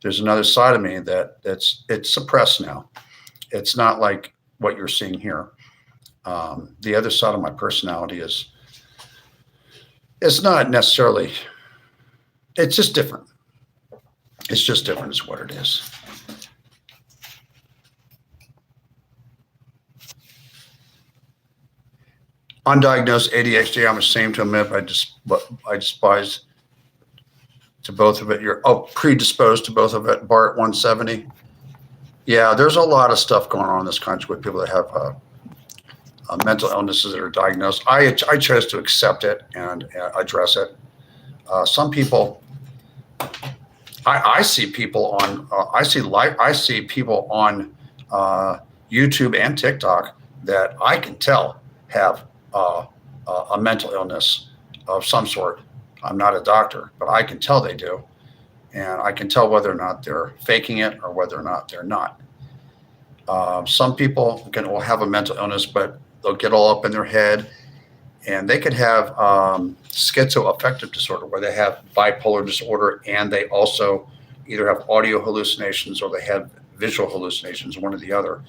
S1: There's another side of me it's suppressed now. It's not like what you're seeing here. The other side of my personality it's not necessarily, it's just different. It's just different is what it is. Undiagnosed ADHD, I'm ashamed to admit, I despise to both of it. You're predisposed to both of it. Bart 170. Yeah, there's a lot of stuff going on in this country with people that have mental illnesses that are diagnosed. I chose to accept it and address it. Some people, I see people on I see people on YouTube and TikTok that I can tell have a mental illness of some sort. I'm not a doctor, but I can tell they do, and I can tell whether or not they're faking it or whether or not they're not. Some people will have a mental illness, but they'll get all up in their head, and they could have schizoaffective disorder, where they have bipolar disorder, and they also either have audio hallucinations or they have visual hallucinations, one or the other.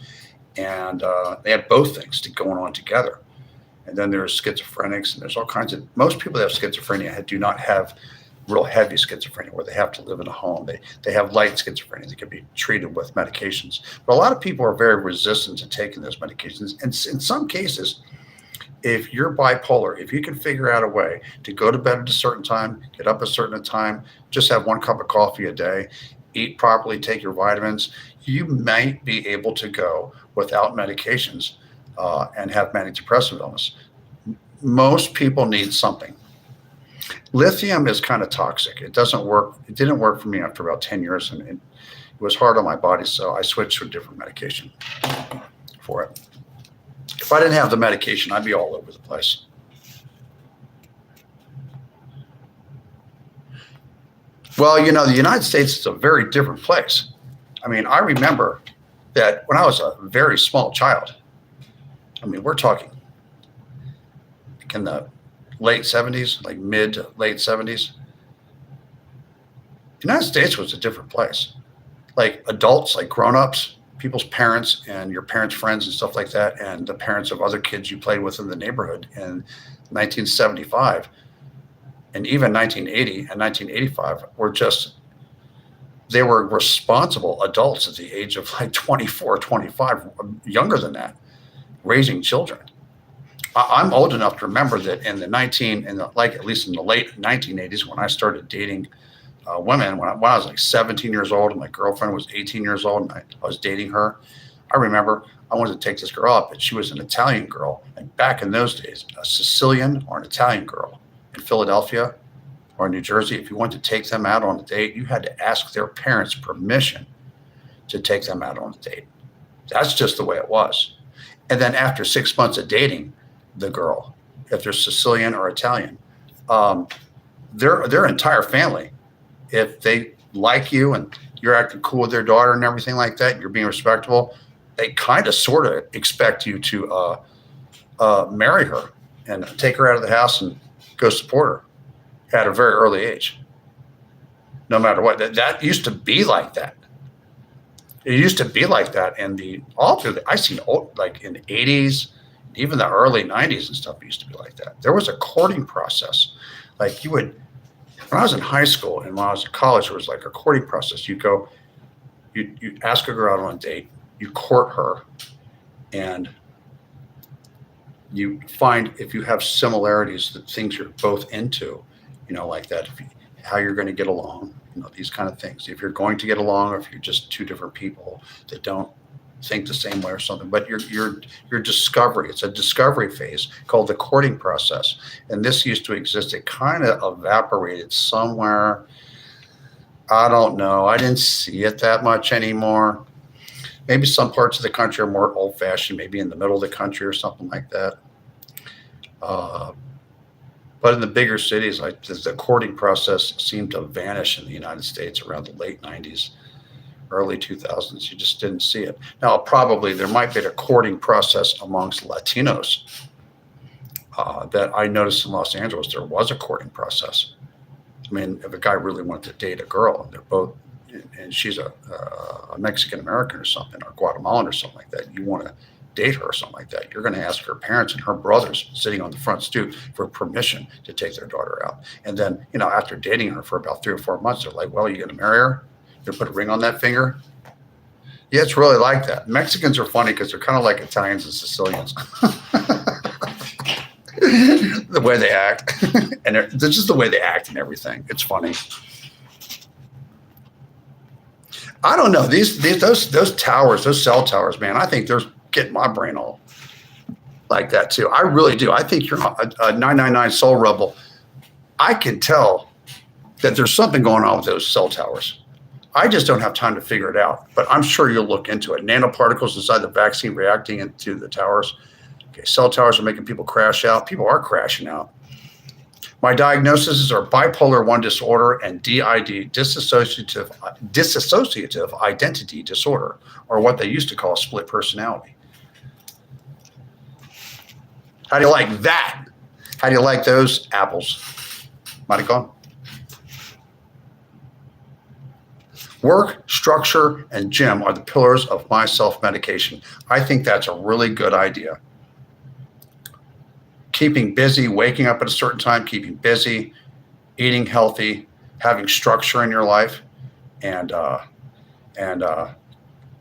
S1: And they have both things going on together. And then there's schizophrenics, and there's all kinds of, most people that have schizophrenia do not have real heavy schizophrenia where they have to live in a home. They have light schizophrenia that can be treated with medications. But a lot of people are very resistant to taking those medications. And in some cases, if you're bipolar, if you can figure out a way to go to bed at a certain time, get up a certain time, just have 1 cup of coffee a day, eat properly, take your vitamins, you might be able to go without medications and have manic depressive illness. Most people need something. Lithium is kind of toxic. It doesn't work. It didn't work for me after about 10 years, and it was hard on my body, so I switched to a different medication for it. If I didn't have the medication, I'd be all over the place. Well, you know, the United States is a very different place. I mean, I remember that when I was a very small child, I mean, we're talking in the late 70s, like mid to late 70s. The United States was a different place. Like adults, like grown-ups, people's parents and your parents' friends and stuff like that, and the parents of other kids you played with in the neighborhood in 1975 and even 1980 and 1985 were just, they were responsible adults at the age of like 24, 25, younger than that, raising children. I'm old enough to remember that at least in the late 1980s, when I started dating women, when I was like 17 years old and my girlfriend was 18 years old and I was dating her, I remember I wanted to take this girl out, but she was an Italian girl. And back in those days, a Sicilian or an Italian girl in Philadelphia or New Jersey, if you wanted to take them out on a date, you had to ask their parents' permission to take them out on a date. That's just the way it was. And then after 6 months of dating the girl, if they're Sicilian or Italian, their entire family if they like you and you're acting cool with their daughter and everything like that, you're being respectable, they kind of sort of expect you to marry her and take her out of the house and go support her at a very early age. No matter what, that used to be like that. It used to be like that, and I seen like in the 80s, even the early 90s and stuff. It used to be like that. There was a courting process. Like you would, when I was in high school and when I was in college, there was like a courting process. You go, you ask a girl out on a date, you court her, and you find if you have similarities, the things you're both into, like that, how you're going to get along, these kind of things. If you're going to get along, or if you're just two different people that don't think the same way or something. But your discovery, it's a discovery phase called the courting process. And this used to exist. It kind of evaporated somewhere. I don't know. I didn't see it that much anymore. Maybe some parts of the country are more old fashioned, maybe in the middle of the country or something like that. But in the bigger cities, like the courting process seemed to vanish in the United States around the late 90s, early 2000s. You just didn't see it. Now, probably there might be a courting process amongst Latinos that I noticed in Los Angeles. There was a courting process. I mean, if a guy really wanted to date a girl, and they're both, and she's a Mexican American or something, or Guatemalan or something like that, you want to date her or something like that, you're going to ask her parents and her brothers sitting on the front stoop for permission to take their daughter out. And then, after dating her for about 3 or 4 months, they're like, well, are you going to marry her? You're going to put a ring on that finger? Yeah, it's really like that. Mexicans are funny because they're kind of like Italians and Sicilians. The way they act. And they're just the way they act and everything. It's funny. I don't know. Those towers, those cell towers, man, I think they're getting my brain all like that too. I really do. I think you're a 999 Soul Rebel. I can tell that there's something going on with those cell towers. I just don't have time to figure it out, but I'm sure you'll look into it. Nanoparticles inside the vaccine reacting into the towers. Okay, cell towers are making people crash out. People are crashing out. My diagnoses are bipolar 1 disorder and DID, dissociative identity disorder, or what they used to call split personality. How do you like that? How do you like those apples? Mighty gone. Work, structure, and gym are the pillars of my self-medication. I think that's a really good idea. Keeping busy, waking up at a certain time, keeping busy, eating healthy, having structure in your life, and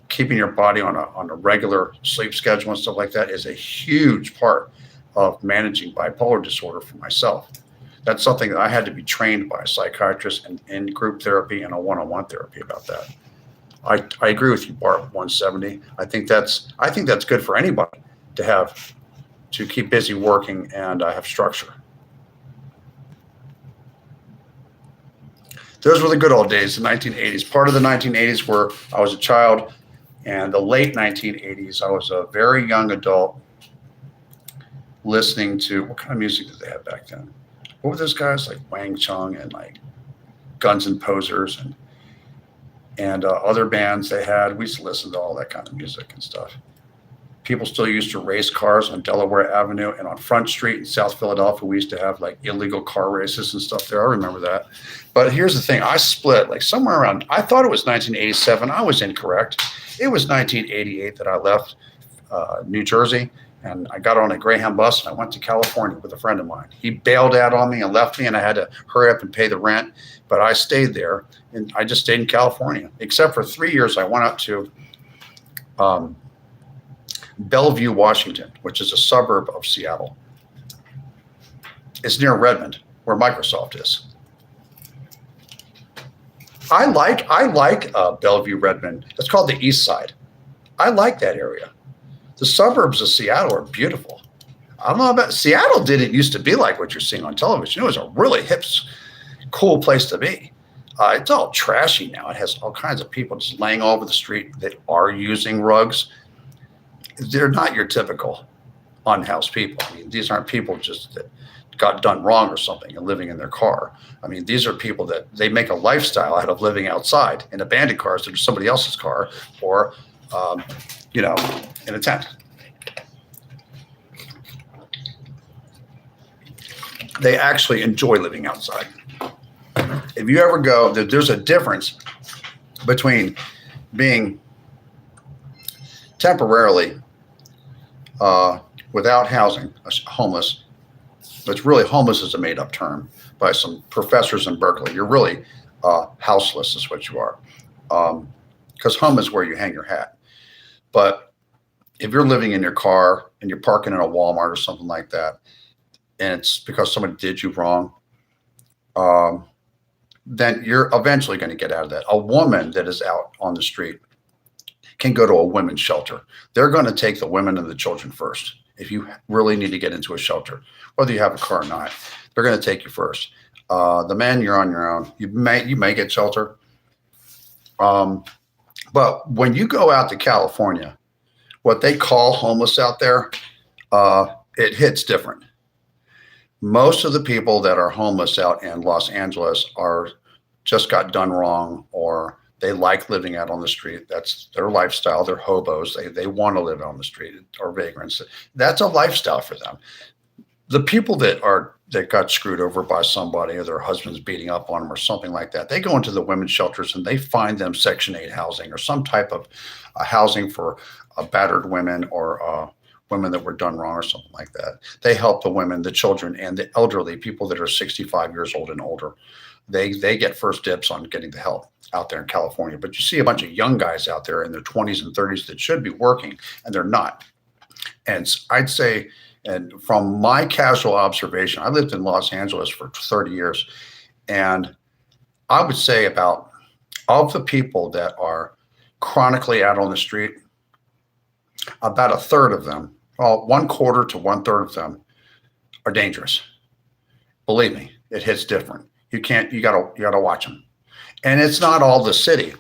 S1: keeping your body on a regular sleep schedule and stuff like that is a huge part of managing bipolar disorder for myself. That's something that I had to be trained by a psychiatrist and in group therapy and a one-on-one therapy about that. I agree with you, Bart 170. I think that's good for anybody to keep busy working and have structure. Those were the good old days, the 1980s. Part of the 1980s where I was a child, and the late 1980s, I was a very young adult listening to, what kind of music did they have back then? What were those guys like Wang Chung and like Guns and Posers and other bands they had? We used to listen to all that kind of music and stuff. People still used to race cars on Delaware Avenue, and on Front Street in South Philadelphia, we used to have like illegal car races and stuff there. I remember that. But here's the thing. I split like somewhere around, I thought it was 1987. I was incorrect. It was 1988 that I left New Jersey, and I got on a Greyhound bus and I went to California with a friend of mine. He bailed out on me and left me, and I had to hurry up and pay the rent. But I stayed there, and I just stayed in California. Except for 3 years, I went up to Bellevue, Washington, which is a suburb of Seattle. It's near Redmond, where Microsoft is. I like Bellevue, Redmond. It's called the East Side. I like that area. The suburbs of Seattle are beautiful. I don't know about Seattle. Didn't used to be like what you're seeing on television. It was a really hip, cool place to be. It's all trashy now. It has all kinds of people just laying all over the street that are using rugs. They're not your typical unhoused people. I mean, these aren't people just that got done wrong or something and living in their car. I mean, these are people that they make a lifestyle out of living outside in abandoned cars that are somebody else's car, or, you know, in a tent. They actually enjoy living outside. If you ever go, there's a difference between being temporarily without housing, homeless. But really, homeless is a made-up term by some professors in Berkeley. You're really houseless is what you are, because home is where you hang your hat. But if you're living in your car and you're parking in a Walmart or something like that, and it's because somebody did you wrong, then you're eventually going to get out of that. A woman that is out on the street can go to a women's shelter. They're going to take the women and the children first. If you really need to get into a shelter, whether you have a car or not, they're going to take you first. The men, you're on your own. You may get shelter. But when you go out to California, what they call homeless out there, it hits different. Most of the people that are homeless out in Los Angeles are just got done wrong, or they like living out on the street. That's their lifestyle. They're hobos. They want to live on the street, or vagrants. That's a lifestyle for them. The people that got screwed over by somebody, or their husband's beating up on them or something like that, they go into the women's shelters and they find them Section 8 housing or some type of housing for battered women, or women that were done wrong or something like that. They help the women, the children, and the elderly, people that are 65 years old and older. They get first dibs on getting the help out there in California. But you see a bunch of young guys out there in their 20s and 30s that should be working, and they're not. And I'd say, and from my casual observation, I lived in Los Angeles for 30 years, and I would say about, of the people that are chronically out on the street, about a third of them, well, 1/4 to 1/3 of them are dangerous. Believe me, it hits different. You gotta watch them. And it's not all the city.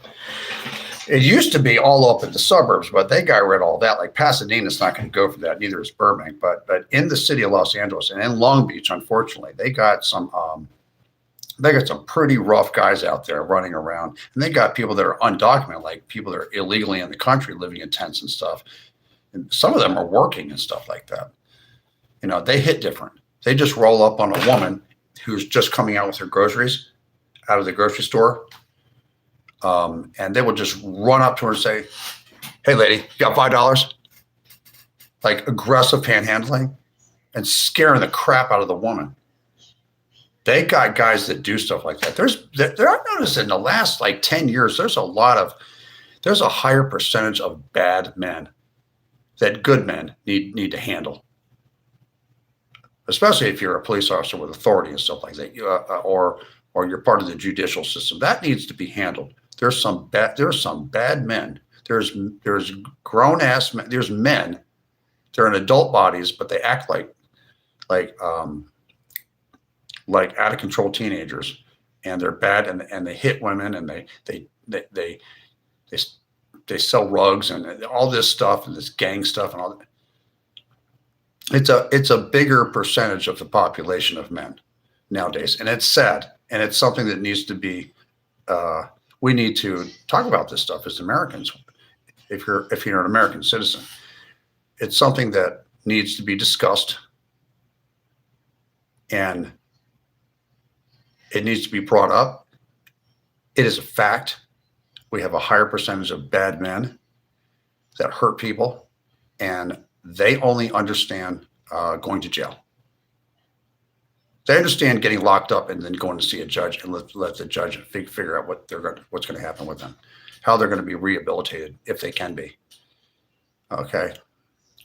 S1: It used to be all up in the suburbs, but they got rid of all that. Like Pasadena's not going to go for that. Neither is Burbank. But in the city of Los Angeles and in Long Beach, unfortunately, they got some pretty rough guys out there running around, and they got people that are undocumented, like people that are illegally in the country living in tents and stuff. And some of them are working and stuff like that. You know, they hit different. They just roll up on a woman who's just coming out with her groceries out of the grocery store. And they will just run up to her and say, "Hey lady, you got $5? Like aggressive panhandling and scaring the crap out of the woman. They got guys that do stuff like that. I've noticed in the last like 10 years, there's a higher percentage of bad men that good men need to handle. Especially if you're a police officer with authority and stuff like that, or you're part of the judicial system. That needs to be handled. There's some bad men. There's grown ass men. There's men. They're in adult bodies, but they act like out of control teenagers, and they're bad, and they hit women, and they sell rugs and all this stuff, and this gang stuff and all that. It's a bigger percentage of the population of men nowadays, and it's sad, and it's something that needs to be. We need to talk about this stuff as Americans. If you're an American citizen, it's something that needs to be discussed, and it needs to be brought up. It is a fact. We have a higher percentage of bad men that hurt people, and they only understand going to jail. They understand getting locked up and then going to see a judge and let the judge figure out what's going to happen with them, how they're going to be rehabilitated if they can be. Okay,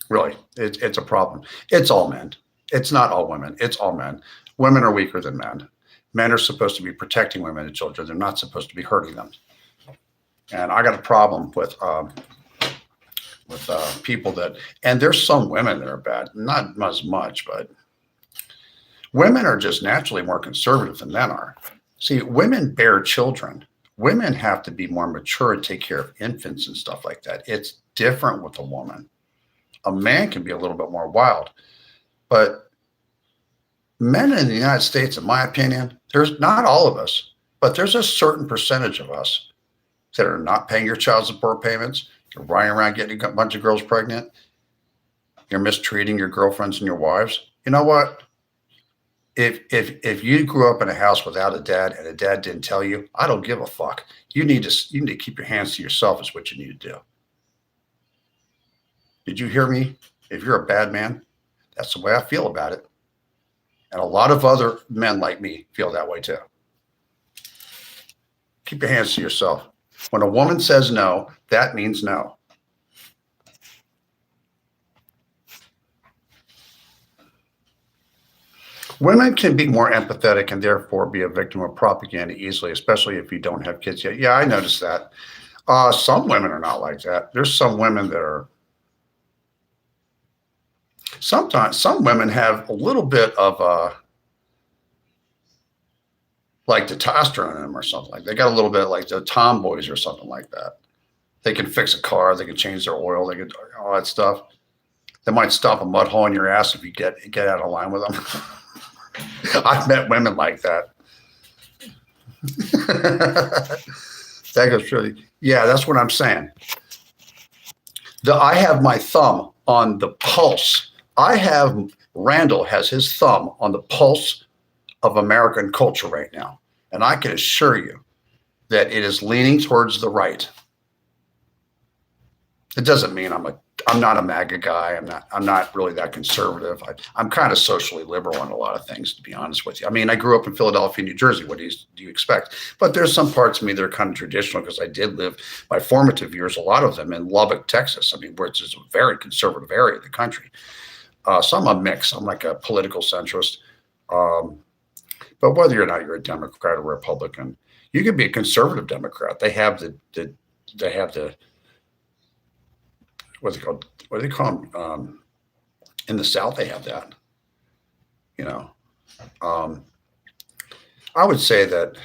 S1: really, it's a problem. It's all men. It's not all women. It's all men. Women are weaker than men. Men are supposed to be protecting women and children. They're not supposed to be hurting them. And I got a problem with people that, and there's some women that are bad, not as much, but women are just naturally more conservative than men are. See, women bear children. Women have to be more mature and take care of infants and stuff like that. It's different with a woman. A man can be a little bit more wild, but Men in the United States, in my opinion, there's not all of us, but there's a certain percentage of us that are not paying your child support payments. You're running around getting a bunch of girls pregnant. You're mistreating your girlfriends and your wives. You know what? If you grew up in a house without a dad and a dad didn't tell you, I don't give a fuck. You need to keep your hands to yourself is what you need to do. Did you hear me? If you're a bad man, that's the way I feel about it. And a lot of other men like me feel that way too. Keep your hands to yourself. When a woman says no, that means no. Women can be more empathetic and therefore be a victim of propaganda easily, especially if you don't have kids yet. Yeah, I noticed that. Some women are not like that. There's some women that are. Sometimes some women have a little bit of like testosterone in them or something. Like they got a little bit like the tomboys or something like that. They can fix a car. They can change their oil. They can all that stuff. They might stop a mud hole in your ass if you get out of line with them. I've met women like that. That goes really, yeah, that's what I'm saying. I have my thumb on the pulse. Randall has his thumb on the pulse of American culture right now. And I can assure you that it is leaning towards the right. It doesn't mean I'm not a MAGA guy. I'm not really that conservative. I'm kind of socially liberal on a lot of things, to be honest with you. I mean, I grew up in Philadelphia, New Jersey. What do you expect? But there's some parts of me that are kind of traditional because I did live my formative years, a lot of them in Lubbock, Texas. I mean, where it's a very conservative area of the country. So I'm a mix. I'm like a political centrist. But whether or not you're a Democrat or Republican, you can be a conservative Democrat. They have the what do they call them? In the South, they have that. You know, I would say that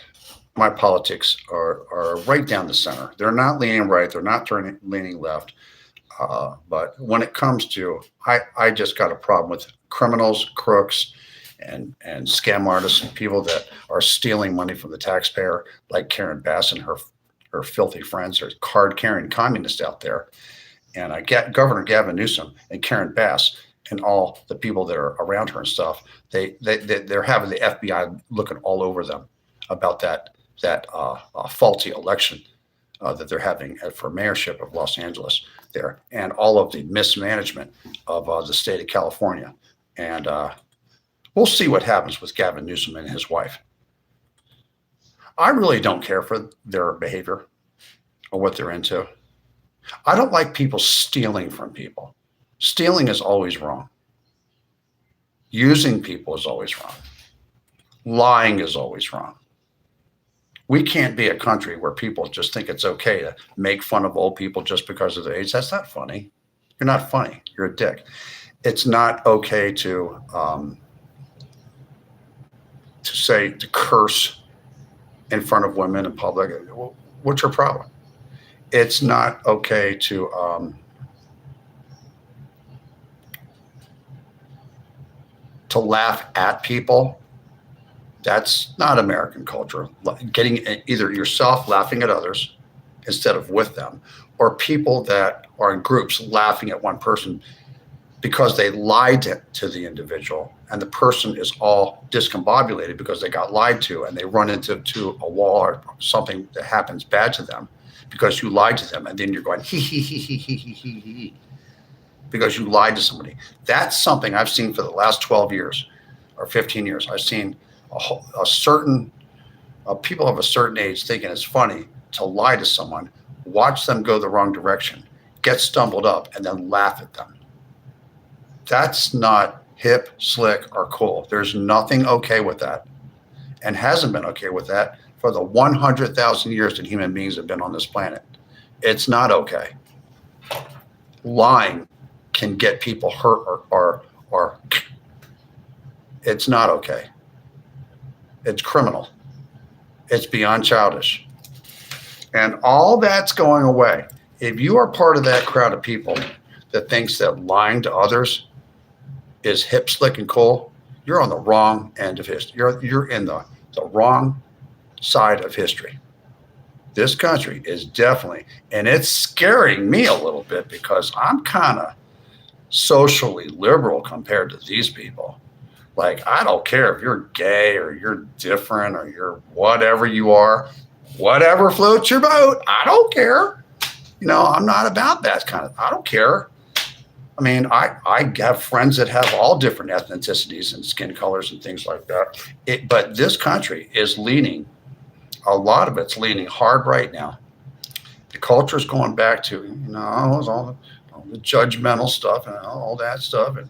S1: my politics are right down the center. They're not leaning right. They're not leaning left. But when it comes to, I just got a problem with criminals, crooks, and scam artists and people that are stealing money from the taxpayer, like Karen Bass and her filthy friends, or card-carrying communists out there. And I get Governor Gavin Newsom and Karen Bass and all the people that are around her and stuff. They're having the FBI looking all over them about that faulty election that they're having for mayorship of Los Angeles there, and all of the mismanagement of the state of California. And we'll see what happens with Gavin Newsom and his wife. I really don't care for their behavior or what they're into. I don't like people stealing from people. Stealing is always wrong. Using people is always wrong. Lying is always wrong. We can't be a country where people just think it's okay to make fun of old people just because of their age. That's not funny. You're not funny. You're a dick. It's not okay to curse in front of women in public. What's your problem? It's not okay to laugh at people. That's not American culture. Getting either yourself laughing at others instead of with them, or people that are in groups laughing at one person because they lied to the individual, and the person is all discombobulated because they got lied to, and they run into a wall or something that happens bad to them because you lied to them, and then you're going hee hee hee hee hee hee hee hee because you lied to somebody. That's something I've seen for the last 12 years or 15 years. I've seen a certain people of a certain age thinking it's funny to lie to someone, watch them go the wrong direction, get stumbled up, and then laugh at them. That's not hip, slick, or cool. There's nothing okay with that, and hasn't been okay with that for the 100,000 years that human beings have been on this planet. It's not okay. Lying can get people hurt or it's not okay. It's criminal. It's beyond childish. And all that's going away. If you are part of that crowd of people that thinks that lying to others is hip, slick, and cool, You're on the wrong end of history. You're in the wrong side of history. This country is definitely, and it's scaring me a little bit because I'm kind of socially liberal compared to these people. Like, I don't care if you're gay or you're different or you're whatever you are, whatever floats your boat. I don't care. I'm not about that kind of, I don't care. I mean, I have friends that have all different ethnicities and skin colors and things like that. But this country is leaning, a lot of it's leaning hard right now. The culture is going back to, all the judgmental stuff and all that stuff. And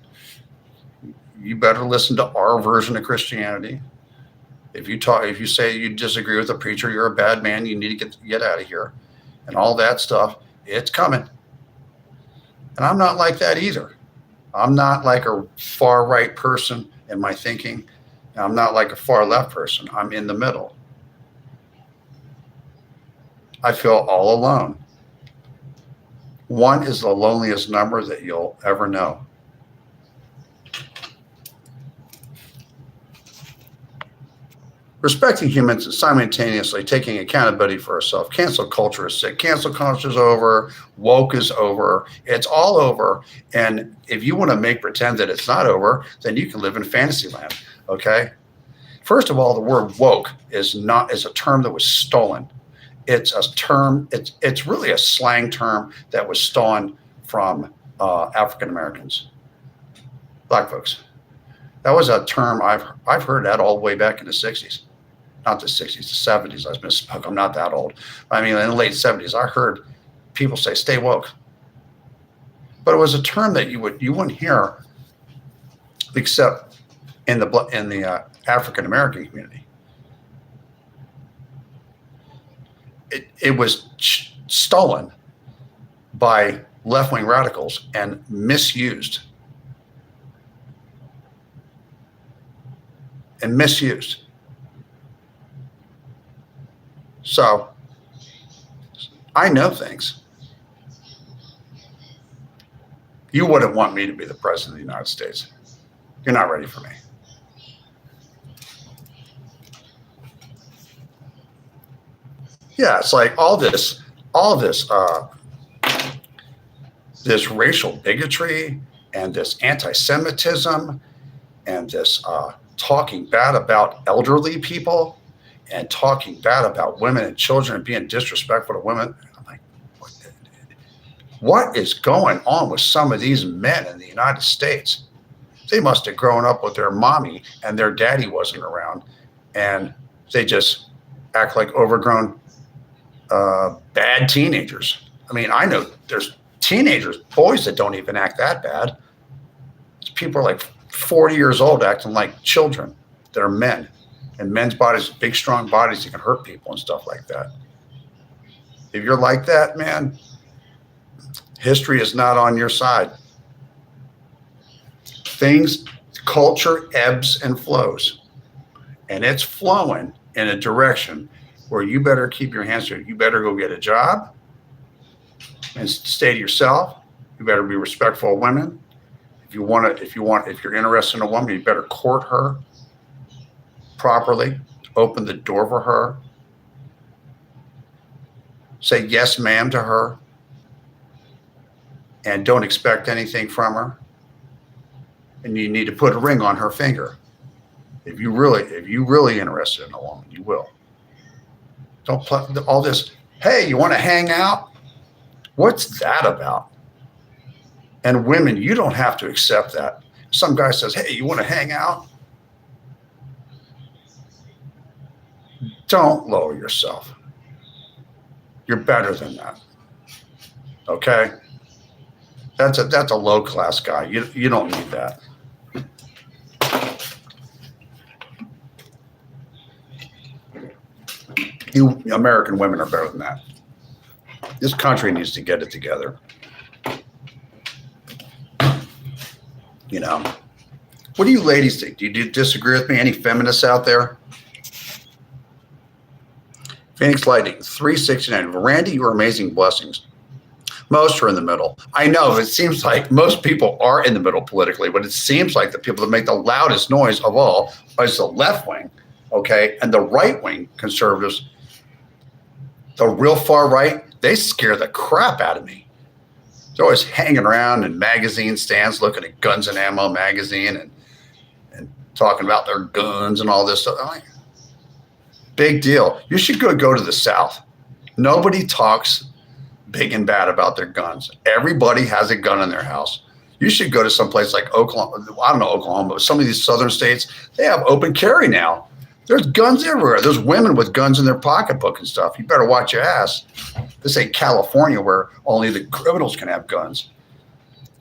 S1: you better listen to our version of Christianity. If you say you disagree with the preacher, you're a bad man. You need to get out of here, and all that stuff. It's coming. And I'm not like that either. I'm not like a far right person in my thinking. And I'm not like a far left person. I'm in the middle. I feel all alone. One is the loneliest number that you'll ever know. Respecting humans and simultaneously taking accountability for ourselves. Cancel culture is sick. Cancel culture is over. Woke is over. It's all over. And if you want to pretend that it's not over, then you can live in fantasy land. Okay. First of all, the word woke is a term that was stolen. It's a term. It's really a slang term that was stolen from African Americans, Black folks. That was a term I've heard that all the way back in the 60s. Not the 60s, the 70s. I misspoke. I'm not that old. I mean, in the late 70s, I heard people say, stay woke. But it was a term that you wouldn't hear except in the African-American community. It was stolen by left-wing radicals and misused. So I know things. You wouldn't want me to be the president of the United States. You're not ready for me. Yeah, it's like all this racial bigotry and this anti-Semitism and this talking bad about elderly people and talking bad about women and children and being disrespectful to women. I'm like, what is going on with some of these men in the United States? They must have grown up with their mommy and their daddy wasn't around, and they just act like overgrown bad teenagers. I mean, I know there's teenagers, boys that don't even act that bad. People are like 40 years old acting like children that are men. And men's bodies, big, strong bodies that can hurt people and stuff like that. If you're like that, man, history is not on your side. Culture ebbs and flows. And it's flowing in a direction where you better keep your hands to it. You better go get a job and stay to yourself. You better be respectful of women. If you're interested in a woman, you better court her properly, open the door for her, say yes, ma'am to her, and don't expect anything from her. And you need to put a ring on her finger. If you really interested in a woman, you will. Don't play all this, hey, you want to hang out? What's that about? And women, you don't have to accept that. Some guy says, hey, you want to hang out? Don't lower yourself. You're better than that. Okay? That's a low-class guy. You don't need that. You American women are better than that. This country needs to get it together. What do you ladies think? Do you disagree with me? Any feminists out there? Phoenix Lightning, 369. Randy, your amazing blessings. Most are in the middle. I know it seems like most people are in the middle politically, but it seems like the people that make the loudest noise of all is the left wing, okay? And the right wing conservatives, the real far right, they scare the crap out of me. They're always hanging around in magazine stands looking at Guns and Ammo magazine and talking about their guns and all this stuff. I'm like, big deal. You should go to the South. Nobody talks big and bad about their guns. Everybody has a gun in their house. You should go to some place like Oklahoma. I don't know Oklahoma, but some of these southern states, they have open carry now. There's guns everywhere. There's women with guns in their pocketbook and stuff. You better watch your ass. This ain't California where only the criminals can have guns.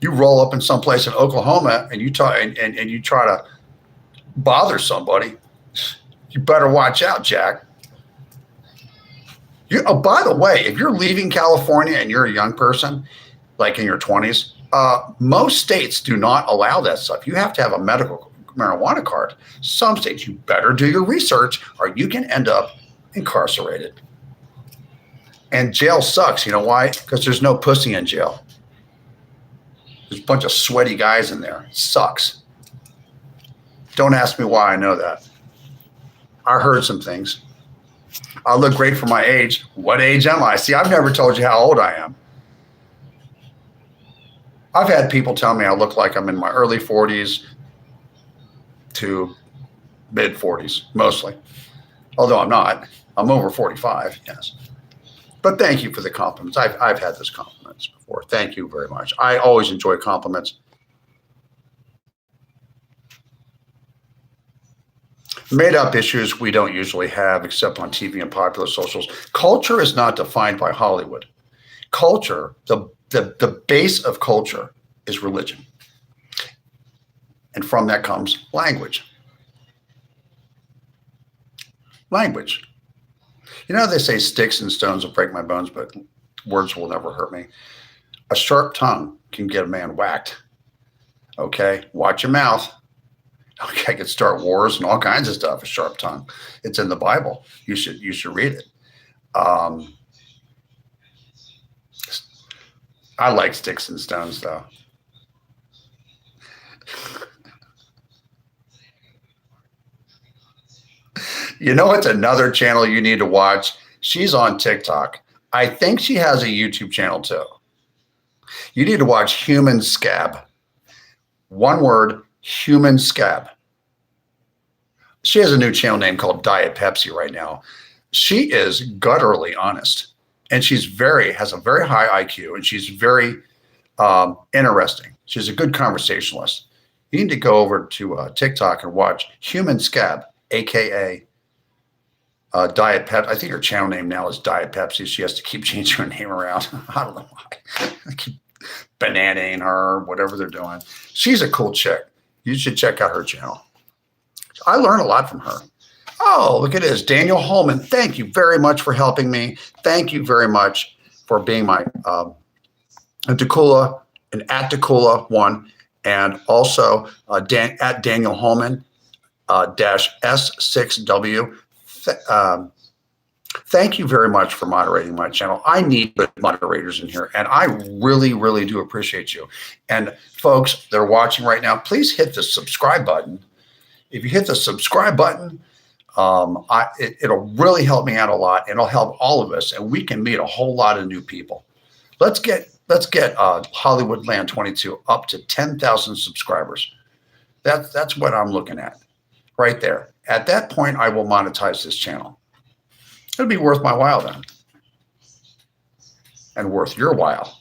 S1: You roll up in some place in Oklahoma and you try to bother somebody, you better watch out, Jack. Oh, by the way, if you're leaving California and you're a young person, like in your 20s, most states do not allow that stuff. You have to have a medical marijuana card. Some states, you better do your research or you can end up incarcerated. And jail sucks. You know why? Because there's no pussy in jail. There's a bunch of sweaty guys in there. It sucks. Don't ask me why I know that. I heard some things. I look great for my age. What age am I? See, I've never told you how old I am. I've had people tell me I look like I'm in my early 40s to mid 40s, mostly. Although I'm not. I'm over 45, yes. But thank you for the compliments. I've had those compliments before. Thank you very much. I always enjoy compliments. Made up issues we don't usually have except on TV and popular socials. Culture is not defined by Hollywood. Culture, the base of culture is religion. And from that comes language. Language. You know, they say sticks and stones will break my bones, but words will never hurt me. A sharp tongue can get a man whacked. Okay, watch your mouth. Okay, I could start wars and all kinds of stuff. A sharp tongue. It's in the Bible. You should read it. I like sticks and stones, though. You know what's another channel you need to watch? She's on TikTok. I think she has a YouTube channel too. You need to watch Human Scab. One word, Human Scab. She has a new channel name called Diet Pepsi right now. She is gutturally honest, and has a very high IQ, and she's very interesting. She's a good conversationalist. You need to go over to TikTok and watch Human Scab, aka Diet Pepsi. I think her channel name now is Diet Pepsi. She has to keep changing her name around. I don't know why. I keep bananaing her, whatever they're doing. She's a cool chick. You should check out her channel. I learn a lot from her. Oh, look at this. Daniel Holman, thank you very much for helping me. Thank you very much for being my Dakula and at Dakula one, and also at Daniel Holman -S6W. Thank you very much for moderating my channel. I need good moderators in here, and I really, really do appreciate you. And folks that are watching right now, please hit the subscribe button. If you hit the subscribe button, it'll really help me out a lot. It'll help all of us, and we can meet a whole lot of new people. Let's get Hollywoodland22 up to 10,000 subscribers. That's what I'm looking at right there. At that point, I will monetize this channel. It'll be worth my while then, and worth your while.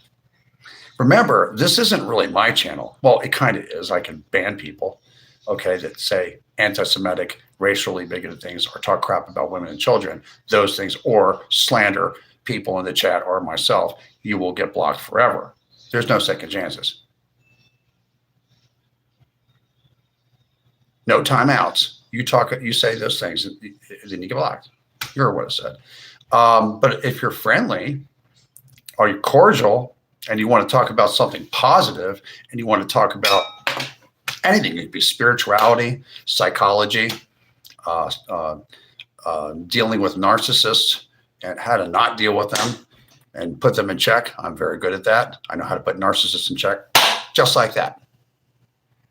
S1: Remember, this isn't really my channel. Well, it kind of is. I can ban people, okay, that say anti-Semitic, racially bigoted things, or talk crap about women and children, those things, or slander people in the chat or myself. You will get blocked forever. There's no second chances. No timeouts. You say those things, and then you get blocked. You heard what I said. But if you're friendly or you're cordial and you want to talk about something positive and you want to talk about anything, it could be spirituality, psychology, dealing with narcissists and how to not deal with them, and put them in check. I'm very good at that. I know how to put narcissists in check, just like that,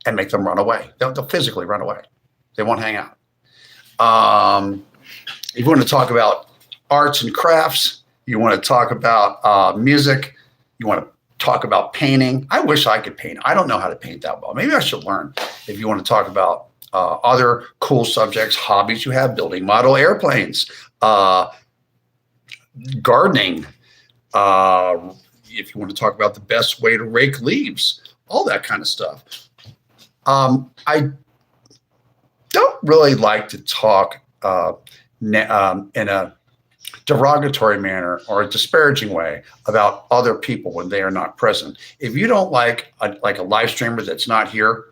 S1: and make them run away. They'll physically run away. They won't hang out. If you want to talk about arts and crafts, you want to talk about music, you want to talk about painting. I wish I could paint. I don't know how to paint that well. Maybe I should learn. If you want to talk about other cool subjects, hobbies you have, building model airplanes, gardening, if you want to talk about the best way to rake leaves, all that kind of stuff. I don't really like to talk in a derogatory manner or a disparaging way about other people when they are not present. If you don't like a live streamer that's not here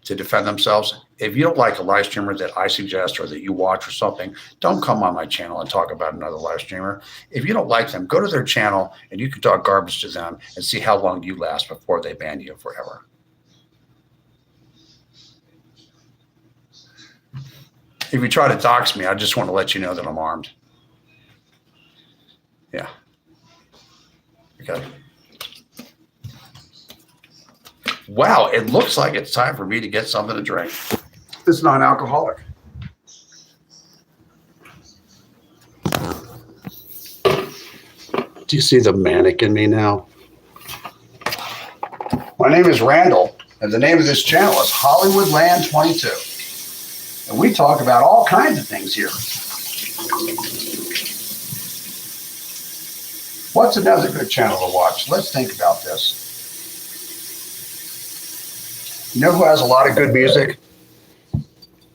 S1: to defend themselves, if you don't like a live streamer that I suggest or that you watch or something, don't come on my channel and talk about another live streamer. If you don't like them, go to their channel and you can talk garbage to them and see how long you last before they ban you forever. If you try to dox me, I just want to let you know that I'm armed. Yeah. Okay. Wow, it looks like it's time for me to get something to drink. It's non-alcoholic. Do you see the manic in me now? My name is Randall, and the name of this channel is Hollywoodland22. And we talk about all kinds of things here. What's another good channel to watch? Let's think about this. You know who has a lot of good music?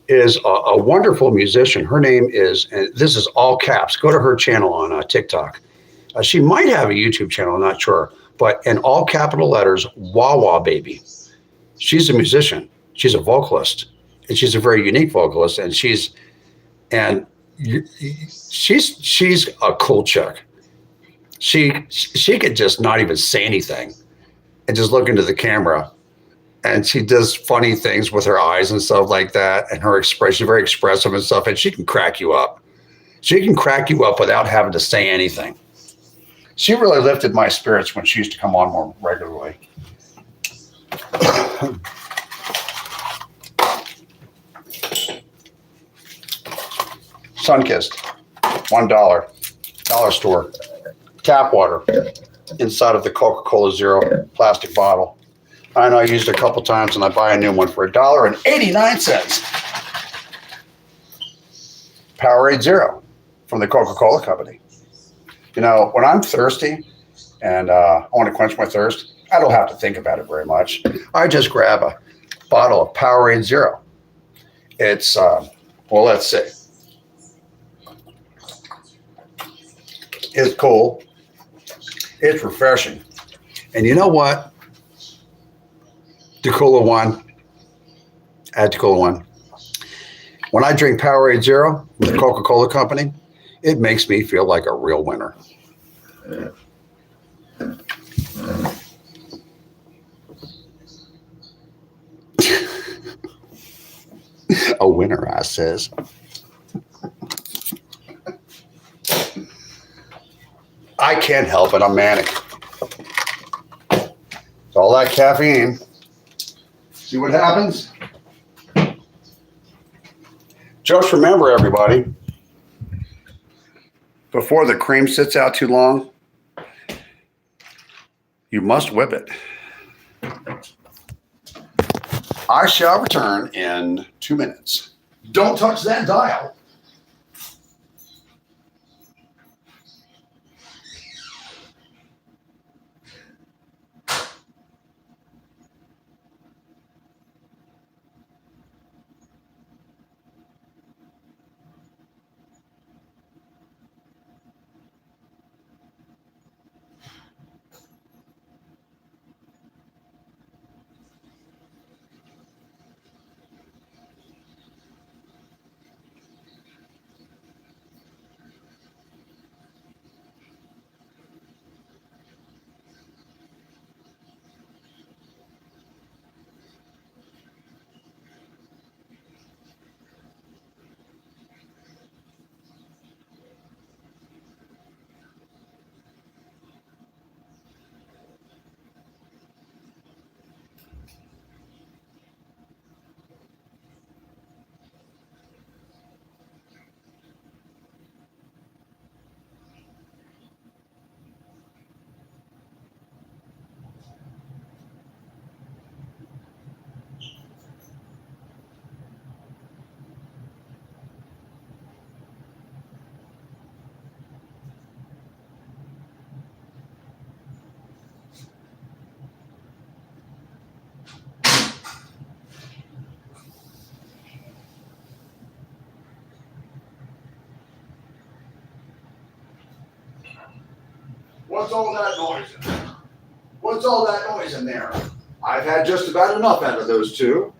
S1: Is a wonderful musician. Her name is, and this is all caps, go to her channel on TikTok. She might have a YouTube channel, I'm not sure, but in all capital letters, Wawa Baby. She's a musician. She's a vocalist, and she's a very unique vocalist, and she's a cool chick. She could just not even say anything and just look into the camera, and she does funny things with her eyes and stuff like that, and her expression is very expressive and stuff, and she can crack you up. She can crack you up without having to say anything. She really lifted my spirits when she used to come on more regularly. Sunkist, $1, dollar store, tap water inside of the Coca-Cola Zero plastic bottle. I know I used it a couple times, and I buy a new one for $1.89. Powerade Zero from the Coca-Cola Company. You know, when I'm thirsty and I want to quench my thirst, I don't have to think about it very much. I just grab a bottle of Powerade Zero. It's, well, let's see. It's cool. It's refreshing. And you know what? Tequila One. Add Tequila One. When I drink Powerade Zero from the Coca-Cola Company, it makes me feel like a real winner. A winner, I says. I can't help it. I'm manic. It's all that caffeine. See what happens? Just remember, everybody, before the cream sits out too long, you must whip it. I shall return in 2 minutes. Don't touch that dial. What's all that noise in there? What's all that noise in there? I've had just about enough out of those two.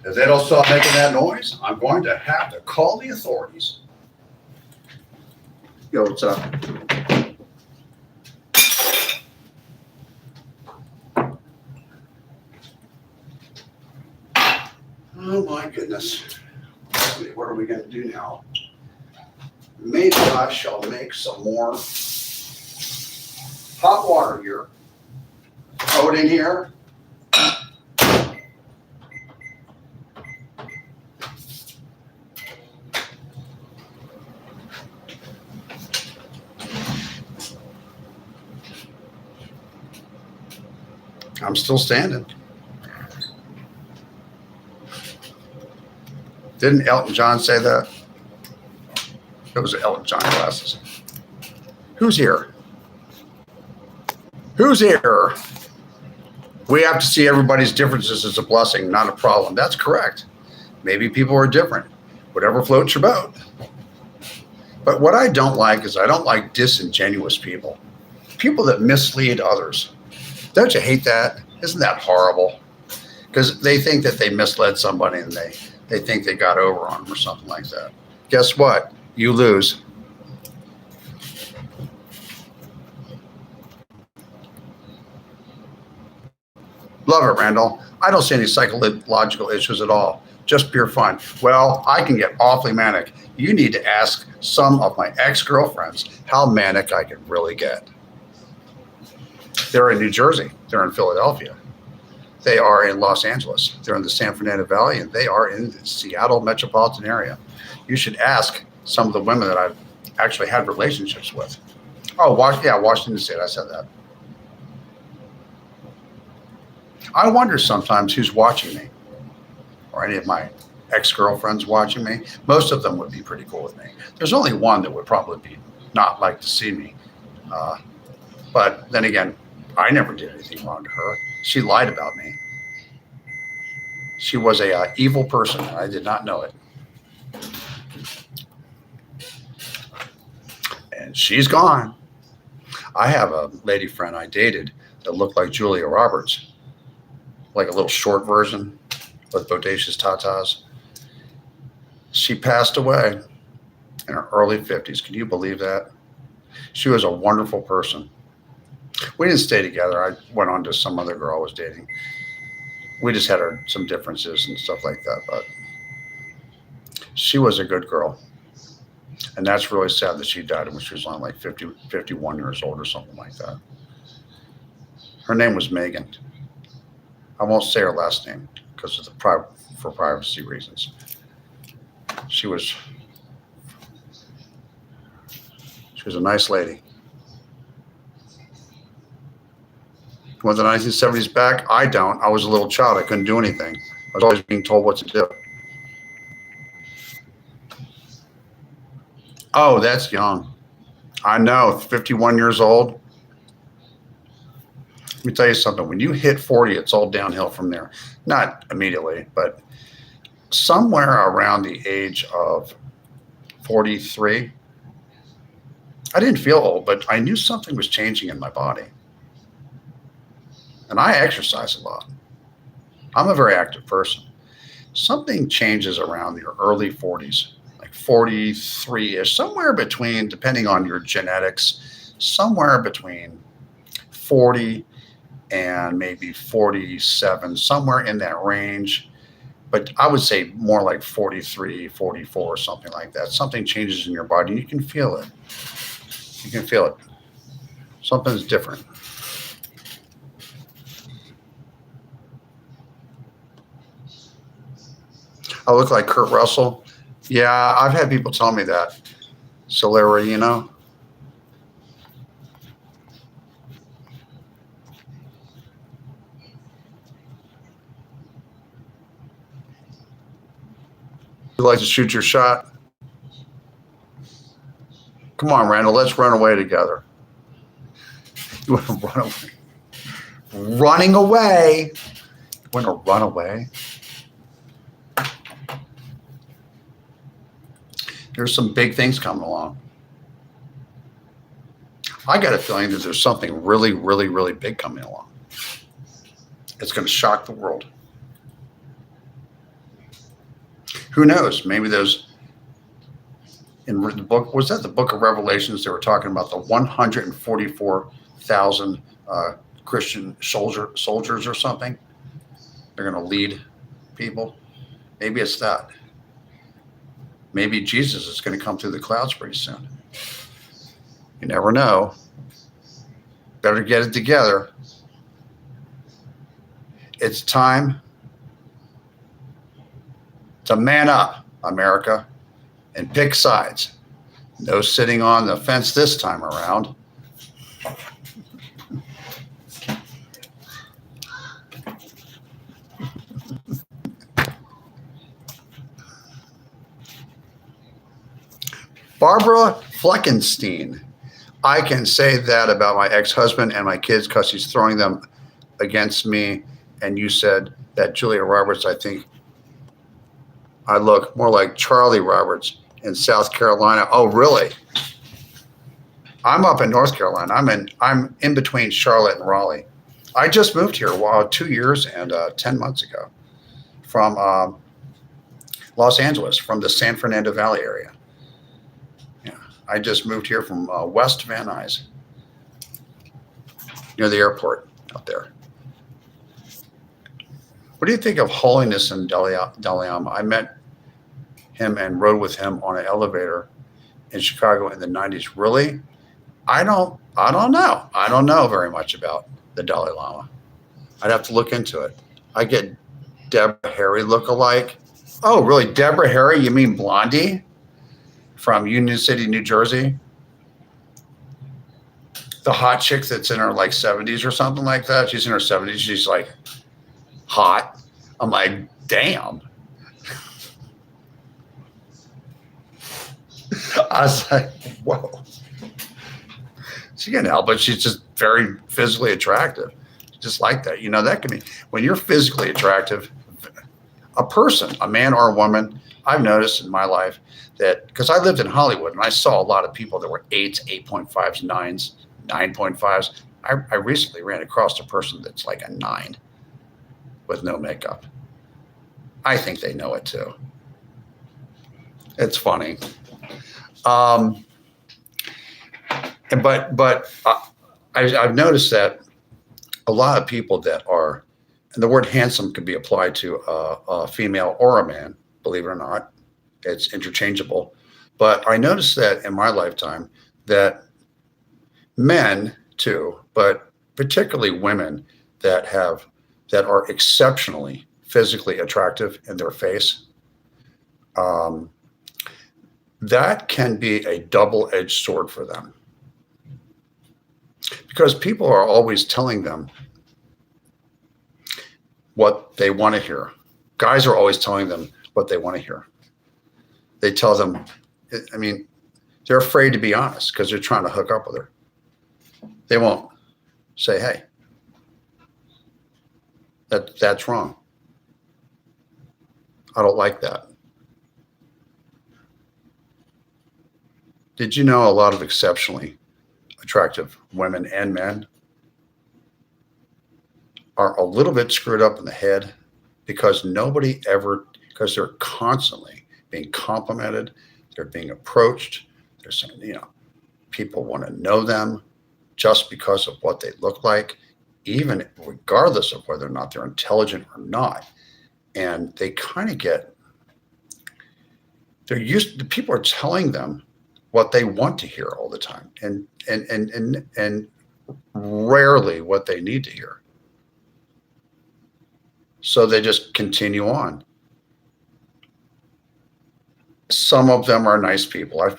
S1: If they don't stop making that noise, I'm going to have to call the authorities. Yo, what's up? Oh my goodness. What are we going to do now? Maybe I shall make some more hot water here. Throw it in here. I'm still standing. Didn't Elton John say that? Those are Elton John glasses. Who's here? Who's here? We have to see everybody's differences as a blessing, not a problem. That's correct. Maybe people are different. Whatever floats your boat. But what I don't like is I don't like disingenuous people. People that mislead others. Don't you hate that? Isn't that horrible? Because they think that they misled somebody and they think they got over on them or something like that. Guess what? You lose. Love it, Randall. I don't see any psychological issues at all. Just pure fun. Well, I can get awfully manic. You need to ask some of my ex-girlfriends how manic I can really get. They're in New Jersey. They're in Philadelphia. They are in Los Angeles. They're in the San Fernando Valley, and they are in the Seattle metropolitan area. You should ask some of the women that I've actually had relationships with. Oh, Washington State. I said that. I wonder sometimes who's watching me, or any of my ex-girlfriends watching me. Most of them would be pretty cool with me. There's only one that would probably be not like to see me. But then again, I never did anything wrong to her. She lied about me. She was a evil person, and I did not know it. And she's gone. I have a lady friend I dated that looked like Julia Roberts, like a little short version with bodacious tatas. She passed away in her early 50s. Can you believe that? She was a wonderful person. We didn't stay together. I went on to some other girl I was dating. We just had some differences and stuff like that, but she was a good girl. And that's really sad that she died when she was only like 50, 51 years old or something like that. Her name was Megan. I won't say her last name because of for privacy reasons. She was a nice lady. You want the 1970s back? I don't. I was a little child. I couldn't do anything. I was always being told what to do. Oh, that's young. I know, 51 years old. Let me tell you something. When you hit 40, it's all downhill from there. Not immediately, but somewhere around the age of 43, I didn't feel old, but I knew something was changing in my body. And I exercise a lot. I'm a very active person. Something changes around your early 40s, like 43-ish, somewhere between, depending on your genetics, somewhere between 40 and maybe 47, somewhere in that range. But I would say more like 43, 44, something like that. Something changes in your body and you can feel it. You can feel it. Something's different. I look like Kurt Russell. Yeah, I've had people tell me that. Solera, you know. You like to shoot your shot? Come on, Randall, let's run away together. You want to run away? Running away? You want to run away? There's some big things coming along. I got a feeling that there's something really, really, really big coming along. It's going to shock the world. Who knows? Maybe those in the book, was that the book of Revelations? They were talking about the 144,000 Christian soldiers or something. They're going to lead people. Maybe it's that. Maybe Jesus is going to come through the clouds pretty soon. You never know. Better get it together. It's time to man up, America, and pick sides. No sitting on the fence this time around. Barbara Fleckenstein. I can say that about my ex-husband and my kids because he's throwing them against me. And you said that Julia Roberts, I think I look more like Charlie Roberts in South Carolina. Oh, really? I'm up in North Carolina. I'm in between Charlotte and Raleigh. I just moved here 2 years and 10 months ago from Los Angeles, from the San Fernando Valley area. Yeah, I just moved here from West Van Nuys, near the airport out there. What do you think of Holiness in Dalai Lama? I met him and rode with him on an elevator in Chicago in the 90s. Really? I don't know. I don't know very much about the Dalai Lama. I'd have to look into it. I get Deborah Harry look-alike. Oh, really? Deborah Harry? You mean Blondie from Union City, New Jersey? The hot chick that's in her like 70s or something like that. She's in her 70s. She's like hot. I'm like, damn. I was like, whoa. She can't help it. She's just very physically attractive. Just like that. You know, that can be, when you're physically attractive, a person, a man or a woman, I've noticed in my life that, because I lived in Hollywood and I saw a lot of people that were 8s, 8.5s, 9s, 9.5s. I recently ran across a person that's like a 9 with no makeup. I think they know it too. It's funny. I've noticed that a lot of people that are, and the word handsome could be applied to a female or a man, believe it or not, it's interchangeable. But I noticed that in my lifetime that men too, but particularly women that are exceptionally physically attractive in their face, that can be a double-edged sword for them. Because people are always telling them what they want to hear. Guys are always telling them what they want to hear. They tell them, I mean, they're afraid to be honest because they're trying to hook up with her. They won't say, hey, that's wrong. I don't like that. Did you know a lot of exceptionally attractive women and men are a little bit screwed up in the head because because they're constantly being complimented, they're being approached, they're saying, you know, people want to know them just because of what they look like, even regardless of whether or not they're intelligent or not. And they kind of people are telling them what they want to hear all the time, and rarely what they need to hear. So they just continue on. Some of them are nice people. I've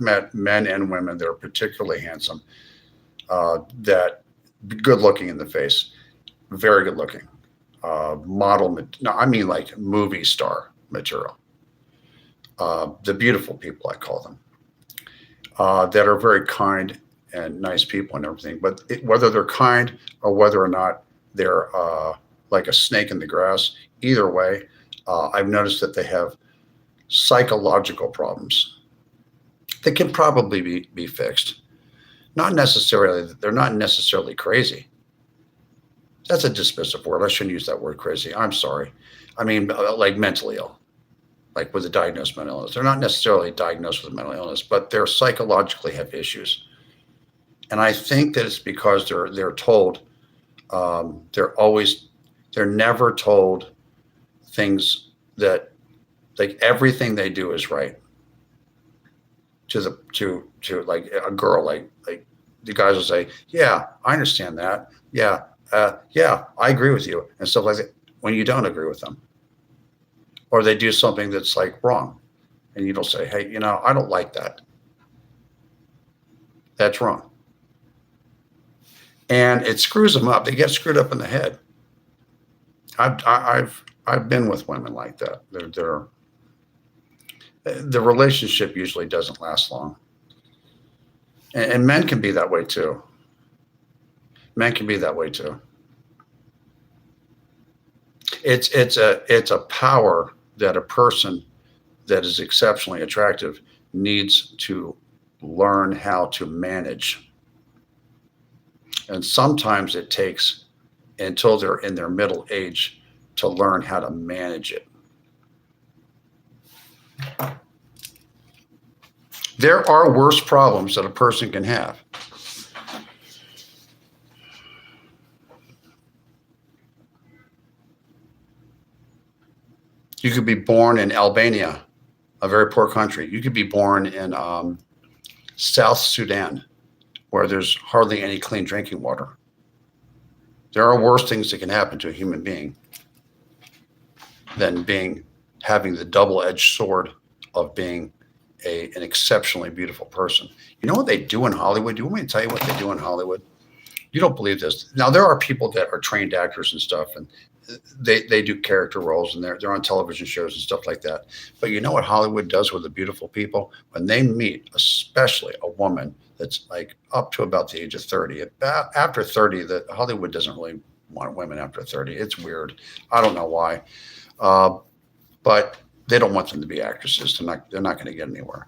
S1: met men and women that are particularly handsome, that good looking in the face, very good looking, I mean like movie star material. The beautiful people, I call them. That are very kind and nice people and everything. But whether they're kind or whether or not they're like a snake in the grass, either way, I've noticed that they have psychological problems that can probably be fixed. Not necessarily, they're not necessarily crazy. That's a dismissive word. I shouldn't use that word crazy. I'm sorry. I mean, like mentally ill, like with a diagnosed mental illness. They're not necessarily diagnosed with a mental illness, but they're psychologically have issues. And I think that it's because they're told, they're never told things that, like, everything they do is right. To like a girl, like the guys will say, yeah, I understand that. Yeah, yeah, I agree with you, and stuff like that. When you don't agree with them, or they do something that's like wrong, and you don't say, hey, I don't like that. That's wrong, and it screws them up. They get screwed up in the head. I've been with women like that. The relationship usually doesn't last long, and men can be that way too. Men can be that way too. It's a power that a person that is exceptionally attractive needs to learn how to manage. And sometimes it takes until they're in their middle age to learn how to manage it. There are worse problems that a person can have. You could be born in Albania, a very poor country. You could be born in South Sudan, where there's hardly any clean drinking water. There are worse things that can happen to a human being than having the double-edged sword of being an exceptionally beautiful person. You know what they do in Hollywood? Do you want me to tell you what they do in Hollywood? You don't believe this. Now, there are people that are trained actors and stuff, and they do character roles, and they're on television shows and stuff like that. But you know what Hollywood does with the beautiful people? When they meet, especially a woman that's like up to about the age of 30, after 30, Hollywood doesn't really want women after 30. It's weird. I don't know why. But they don't want them to be actresses. They're not going to get anywhere.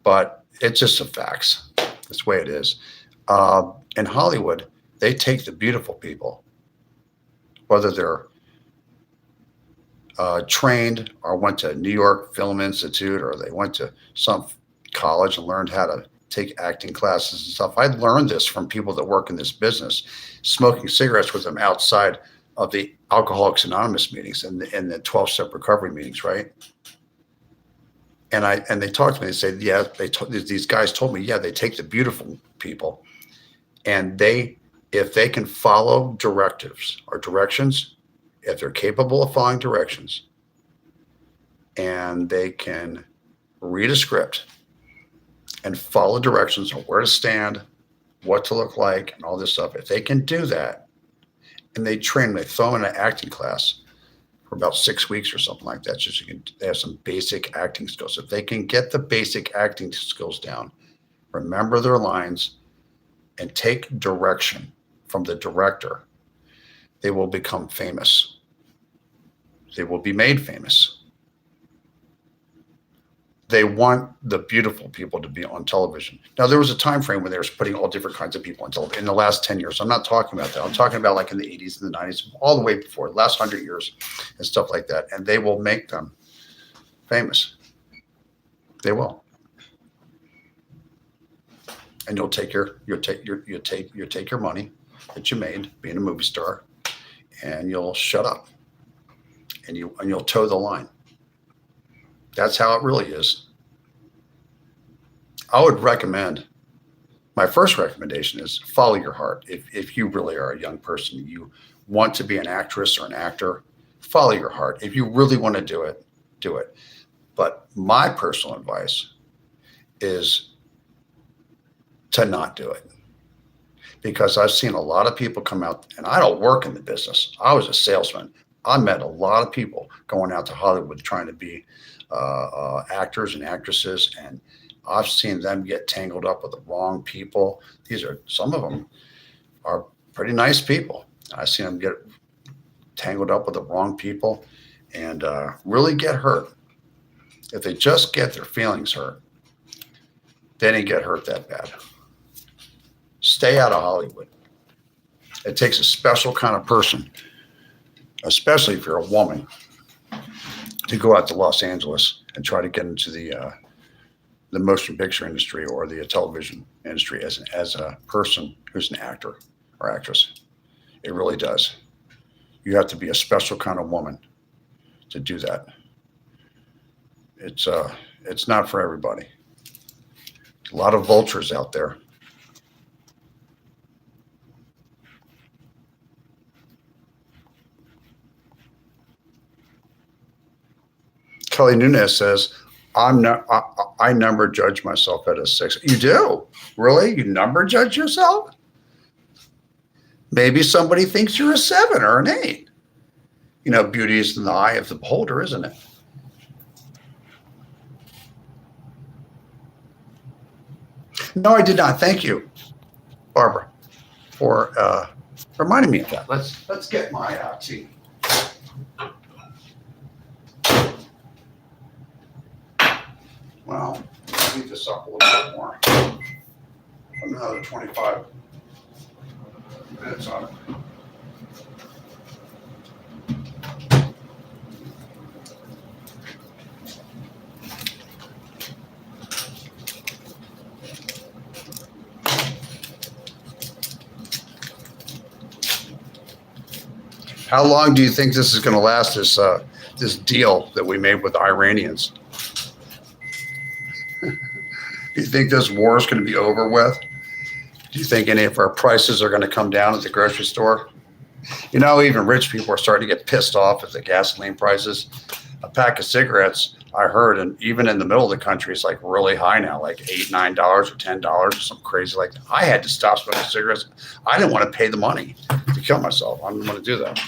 S1: But it's just the facts. That's the way it is. In Hollywood, they take the beautiful people, whether they're trained or went to New York Film Institute, or they went to some college and learned how to take acting classes and stuff. I learned this from people that work in this business, smoking cigarettes with them outside of the Alcoholics Anonymous meetings and the 12-step recovery meetings, right? And they talked to me. They said, yeah, these guys told me, yeah, they take the beautiful people, and if they can follow directives or directions, if they're capable of following directions, and they can read a script and follow directions on where to stand, what to look like, and all this stuff, if they can do that, and they throw them in an acting class for about 6 weeks or something like that, just so they have some basic acting skills. If they can get the basic acting skills down, remember their lines, and take direction from the director, they will become famous. They will be made famous. They want the beautiful people to be on television. Now, there was a time frame when they were putting all different kinds of people on television in the last 10 years. I'm not talking about that. I'm talking about like in the 80s and the 90s, all the way before, the last 100 years and stuff like that. And they will make them famous. They will. And you'll take your money that you made being a movie star, and you'll shut up, and you'll toe the line. That's how it really is. I would recommend, my first recommendation is follow your heart. If you really are a young person, you want to be an actress or an actor, follow your heart. If you really want to do it, do it. But my personal advice is to not do it. Because I've seen a lot of people come out, and I don't work in the business. I was a salesman. I met a lot of people going out to Hollywood trying to be actors and actresses, and I've seen them get tangled up with the wrong people. Some of them are pretty nice people. I've seen them get tangled up with the wrong people and really get hurt. If they just get their feelings hurt, they didn't get hurt that bad. stay out of Hollywood. It takes a special kind of person, especially if you're a woman, to go out to Los Angeles and try to get into the motion picture industry or the television industry as a person who's an actor or actress. It really does. You have to be a special kind of woman to do that. It's not for everybody. A lot of vultures out there. Kelly Nunez says, I number judge myself at a 6. You do? Really? You number judge yourself? Maybe somebody thinks you're a 7 or an 8. You know, beauty is in the eye of the beholder, isn't it? No, I did not. Thank you, Barbara, for reminding me of that. Let's get my tea. Well, let's heat this up a little bit more. Another 25 minutes on it. How long do you think this is going to last, this deal that we made with the Iranians? Do you think this war is going to be over with? Do you think any of our prices are going to come down at the grocery store? You know, even rich people are starting to get pissed off at the gasoline prices. A pack of cigarettes, I heard, and even in the middle of the country, it's like really high now, like $8, $9 or $10 or something crazy like that. I had to stop smoking cigarettes. I didn't want to pay the money to kill myself. I didn't want to do that.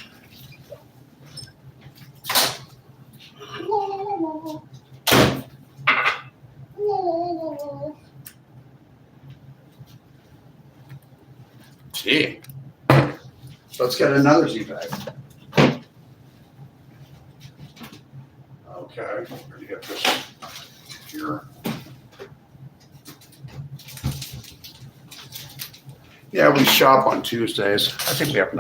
S1: Gee. Let's get another tea bag. Okay, we're going to get this here. Yeah, we shop on Tuesdays. I think we have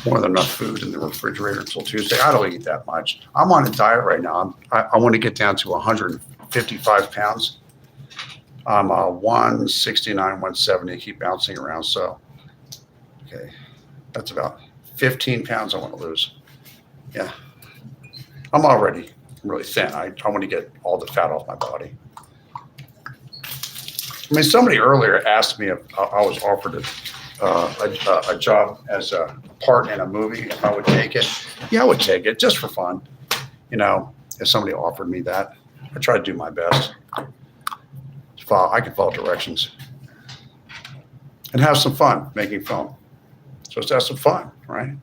S1: more than enough food in the refrigerator until Tuesday. I don't eat that much. I'm on a diet right now. I want to get down to 155 pounds. I'm 169, 170, keep bouncing around. So, okay, that's about 15 pounds I want to lose. Yeah, I'm already really thin. I want to get all the fat off my body. I mean, somebody earlier asked me if I was offered a job as a part in a movie, if I would take it. Yeah, I would take it just for fun. You know, if somebody offered me that, I try to do my best. I can follow directions and have some fun making film. So let's have some fun, right?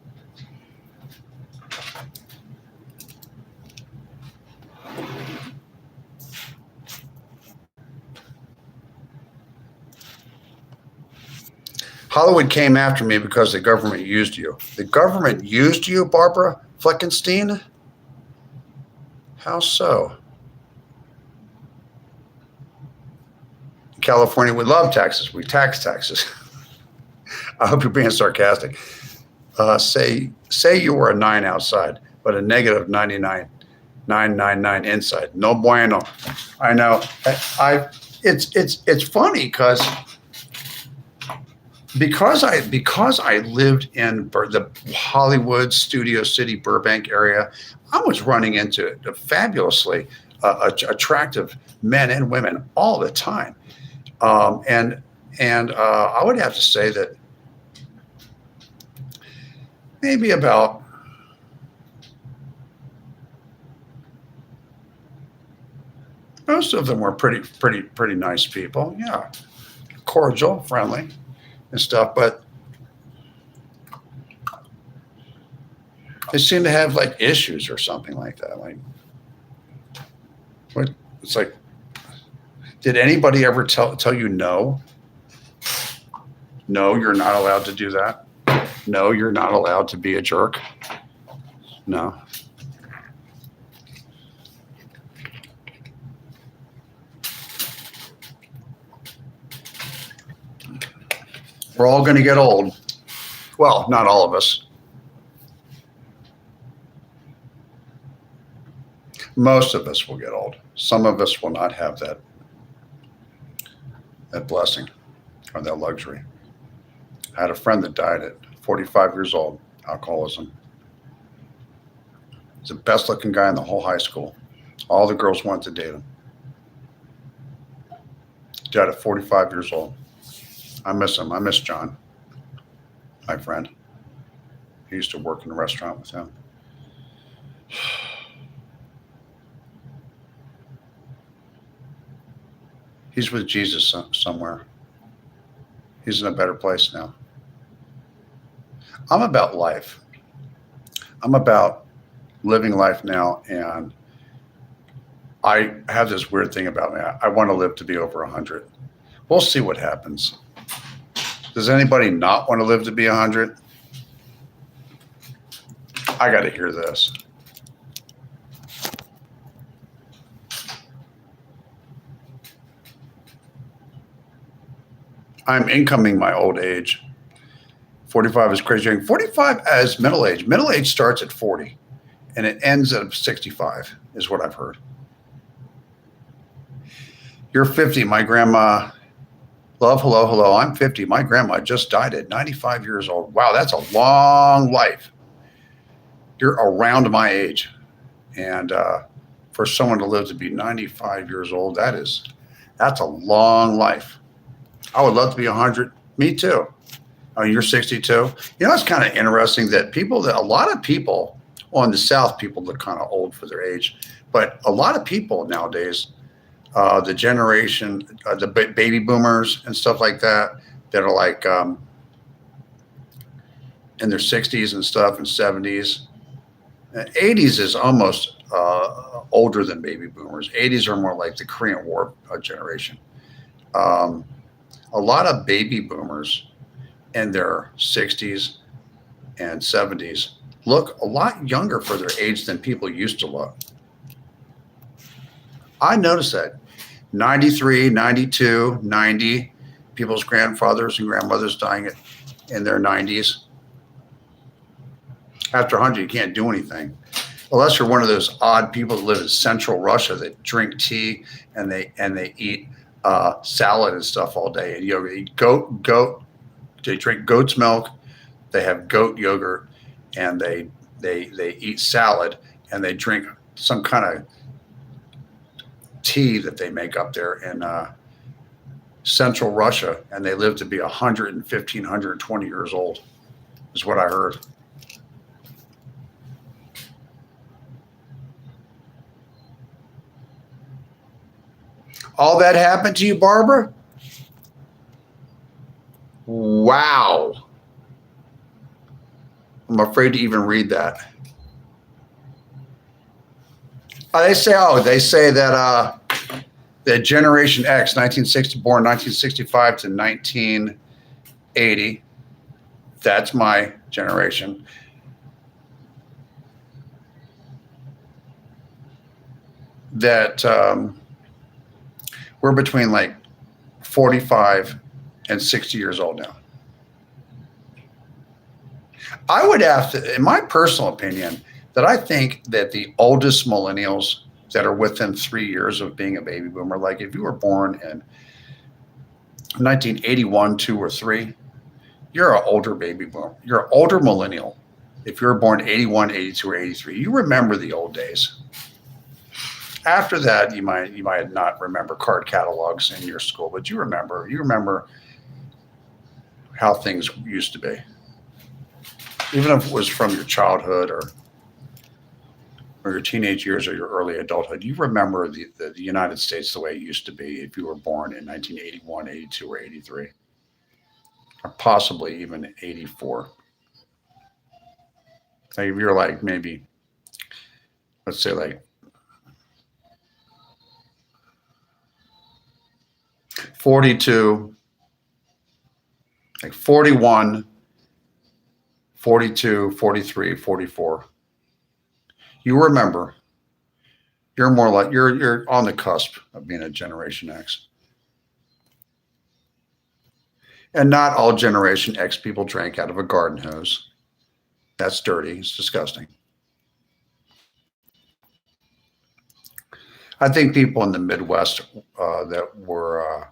S1: Hollywood came after me because the government used you. The government used you, Barbara Fleckenstein? How so? California, we love taxes. We tax taxes. I hope you're being sarcastic. Say you were a 9 outside, but a negative 99.999 inside. No bueno. I know. It's funny because I lived in the Hollywood, Studio City, Burbank area. I was running into fabulously attractive men and women all the time. And I would have to say that maybe about most of them were pretty nice people. Yeah, cordial, friendly, and stuff. But they seem to have like issues or something like that. Like, what? It's like. Did anybody ever tell you no? No, you're not allowed to do that. No, you're not allowed to be a jerk. No. We're all going to get old. Well, not all of us. Most of us will get old. Some of us will not have that blessing or that luxury. I had a friend that died at 45 years old, alcoholism. He's the best looking guy in the whole high school. All the girls wanted to date him. Died at 45 years old. I miss him. I miss John, my friend. He used to work in a restaurant with him. He's with Jesus somewhere. He's in a better place now. I'm about life. I'm about living life now, and I have this weird thing about me. I want to live to be over 100. We'll see what happens. Does anybody not want to live to be 100? I got to hear this. I'm incoming my old age. 45 is crazy. 45 as middle age. Middle age starts at 40 and it ends at 65 is what I've heard. You're 50. My grandma, love, hello, hello. I'm 50. My grandma just died at 95 years old. Wow, that's a long life. You're around my age. And for someone to live to be 95 years old, that's a long life. I would love to be 100. Me too. Oh, you're 62. You know, it's kind of interesting that a lot of people, well, in the South, people look kind of old for their age, but a lot of people nowadays, the generation, the baby boomers and stuff like that are like in their 60s and stuff and 70s. 80s is almost older than baby boomers. 80s are more like the Korean War generation. A lot of baby boomers in their 60s and 70s look a lot younger for their age than people used to look. I noticed that. 93, 92, 90, people's grandfathers and grandmothers dying in their 90s. After 100, you can't do anything. Unless you're one of those odd people that live in central Russia that drink tea and they eat salad and stuff all day. And yogurt. They eat goat. They drink goat's milk. They have goat yogurt, and they eat salad, and they drink some kind of tea that they make up there in central Russia, and they live to be 115, 120 years old, is what I heard. All that happened to you, Barbara? Wow. I'm afraid to even read that. They say that that Generation X, 1960, born 1965 to 1980, that's my generation. That we're between like 45 and 60 years old now. I would have to, in my personal opinion, that I think that the oldest millennials that are within 3 years of being a baby boomer, like if you were born in 1981, 2, or 3, you're an older baby boomer. You're an older millennial. If you were born 81, 82, or 83, you remember the old days. After that, you might not remember card catalogs in your school, but you remember how things used to be. Even if it was from your childhood or your teenage years or your early adulthood, you remember the United States the way it used to be if you were born in 1981, 82, or 83, or possibly even 84. Like if you're like maybe, let's say like 42, like 41, 42, 43, 44. You remember, you're more like, you're on the cusp of being a Generation X. And not all Generation X people drank out of a garden hose. That's dirty. It's disgusting. I think people in the Midwest that were,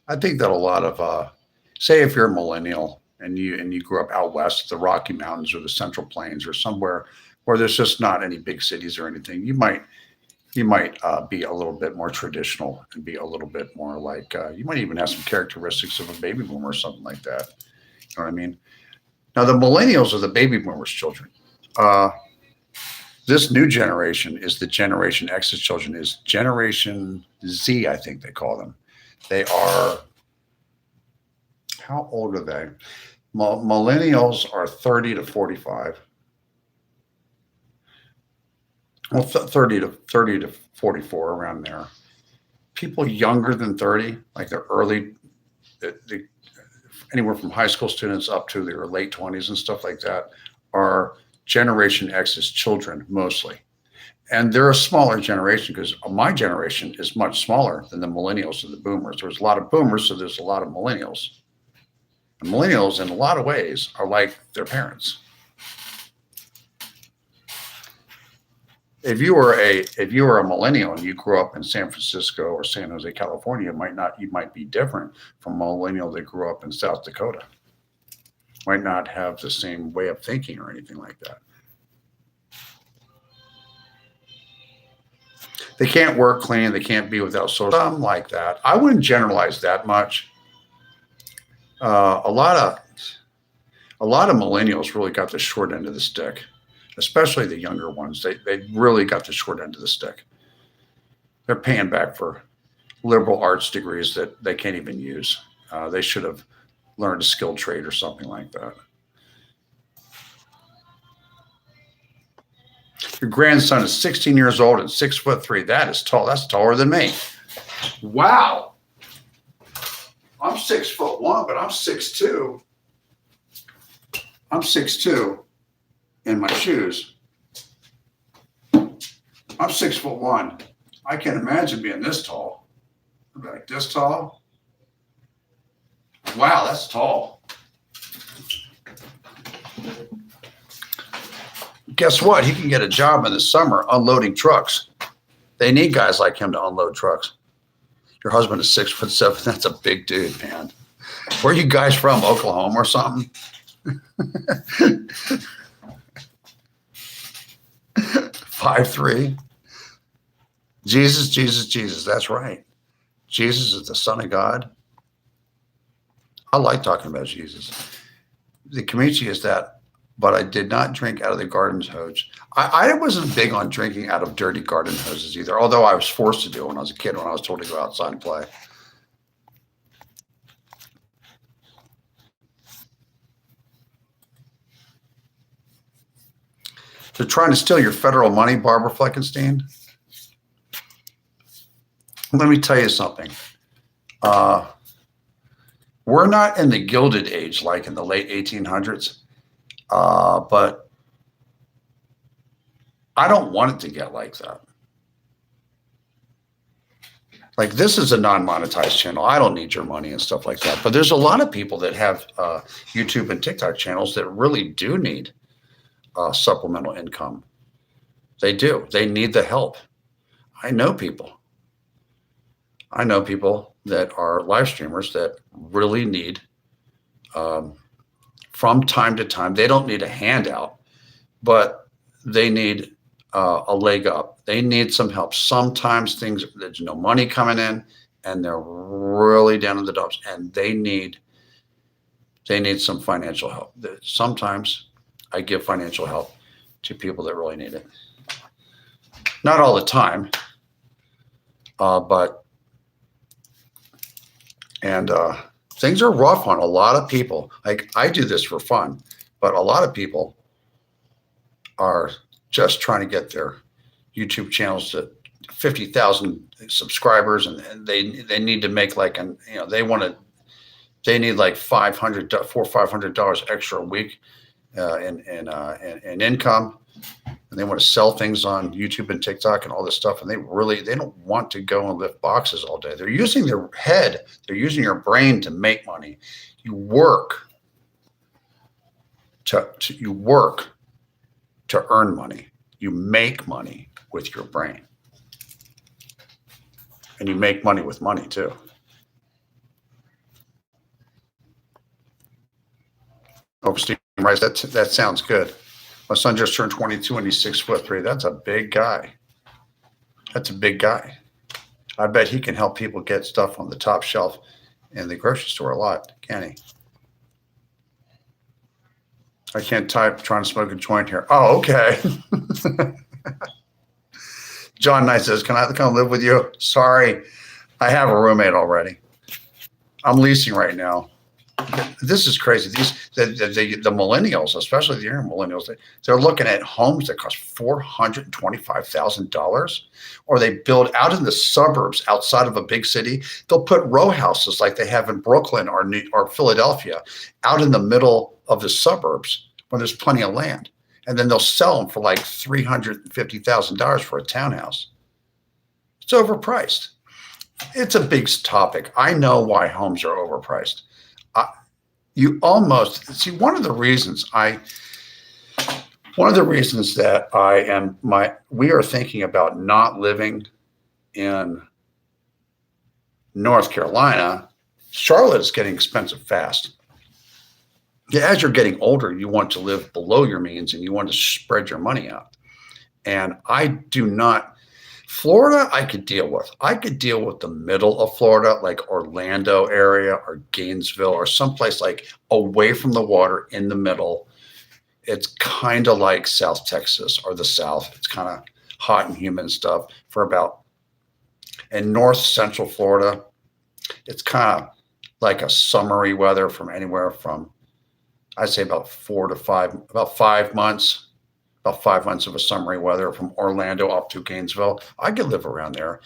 S1: I think that a lot of, say, if you're a millennial and you grew up out west, the Rocky Mountains or the Central Plains or somewhere where there's just not any big cities or anything, you might be a little bit more traditional and be a little bit more like you might even have some characteristics of a baby boomer or something like that. You know what I mean? Now the millennials are the baby boomers' children. This new generation is the Generation X's children, is Generation Z, I think they call them. They are, how old are they? Millennials are 30 to 45. Well, 30 to 44, around there. People younger than 30, like anywhere from high school students up to their late 20s and stuff like that, are Generation X's children mostly. And they're a smaller generation because my generation is much smaller than the millennials and the boomers. There's a lot of boomers, so there's a lot of millennials. And millennials, in a lot of ways, are like their parents. If you were a millennial and you grew up in San Francisco or San Jose, California, you might be different from a millennial that grew up in South Dakota. Might not have the same way of thinking or anything like that. They can't work clean. They can't be without social. Something like that. I wouldn't generalize that much. A lot of millennials really got the short end of the stick, especially the younger ones. They really got the short end of the stick. They're paying back for liberal arts degrees that they can't even use. They should have learned a skilled trade or something like that. Your grandson is 16 years old and 6'3". That is tall. That's taller than me. Wow. I'm 6'1", but I'm 6'2". I'm 6'2" in my shoes. I'm 6'1". I can't imagine being this tall. I'd be like this tall. Wow, that's tall. Guess what? He can get a job in the summer unloading trucks. They need guys like him to unload trucks. Your husband is 6'7". That's a big dude, man. Where are you guys from? Oklahoma or something? 5'3". Jesus. That's right. Jesus is the Son of God. I like talking about Jesus. The community is that, but I did not drink out of the garden hose. I wasn't big on drinking out of dirty garden hoses either, although I was forced to do it when I was a kid, when I was told to go outside and play. They're trying to steal your federal money, Barbara Fleckenstein. Let me tell you something. We're not in the Gilded Age like in the late 1800s, but I don't want it to get like that. Like, this is a non-monetized channel. I don't need your money and stuff like that. But there's a lot of people that have YouTube and TikTok channels that really do need supplemental income. They do. They need the help. I know people that are live streamers that really need, from time to time, they don't need a handout, but they need a leg up. They need some help. Sometimes there's no money coming in and they're really down in the dumps, and they need some financial help. Sometimes I give financial help to people that really need it. Not all the time, but things are rough on a lot of people. Like, I do this for fun, but a lot of people are just trying to get their YouTube channels to 50,000 subscribers, and they need to make like they need like $400 or $500 extra a week in income. and they want to sell things on YouTube and TikTok and all this stuff. And they don't want to go and lift boxes all day. They're using their head. They're using your brain to make money. You work to earn money. You make money with your brain. And you make money with money too. Oh, Steve Rice, that sounds good. My son just turned 22 and he's 6'3". That's a big guy. That's a big guy. I bet he can help people get stuff on the top shelf in the grocery store a lot, can't he? I can't type trying to smoke a joint here. Oh, okay. John Knight says, can I come live with you? Sorry, I have a roommate already. I'm leasing right now. This is crazy. The millennials, especially the younger millennials, they're looking at homes that cost $425,000, or they build out in the suburbs outside of a big city. They'll put row houses like they have in Brooklyn or Philadelphia out in the middle of the suburbs when there's plenty of land. And then they'll sell them for like $350,000 for a townhouse. It's overpriced. It's a big topic. I know why homes are overpriced. You almost see one of the reasons that we are thinking about not living in North Carolina. Charlotte is getting expensive fast. As you're getting older, you want to live below your means and you want to spread your money out. And I do not. Florida, I could deal with. I could deal with the middle of Florida, like Orlando area or Gainesville or someplace like away from the water in the middle. It's kind of like South Texas or the South. It's kind of hot and humid stuff and North Central Florida, it's kind of like a summery weather from anywhere from, I'd say about 5 months. About 5 months of a summery weather from Orlando up to Gainesville. I could live around there,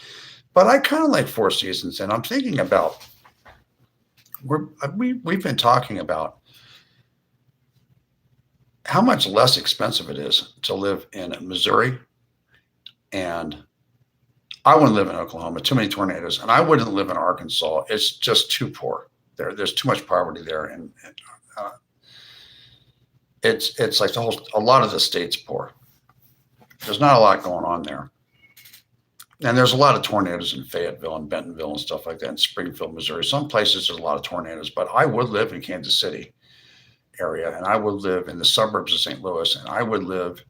S1: but I kind of like 4 seasons. And I'm thinking about, we've been talking about how much less expensive it is to live in Missouri. And I wouldn't live in Oklahoma, too many tornadoes. And I wouldn't live in Arkansas. It's just too poor there. There's too much poverty there. And it's like a lot of the state's poor. There's not a lot going on there. And there's a lot of tornadoes in Fayetteville and Bentonville and stuff like that, in Springfield, Missouri. Some places there's a lot of tornadoes, but I would live in Kansas City area, and I would live in the suburbs of St. Louis, and I would live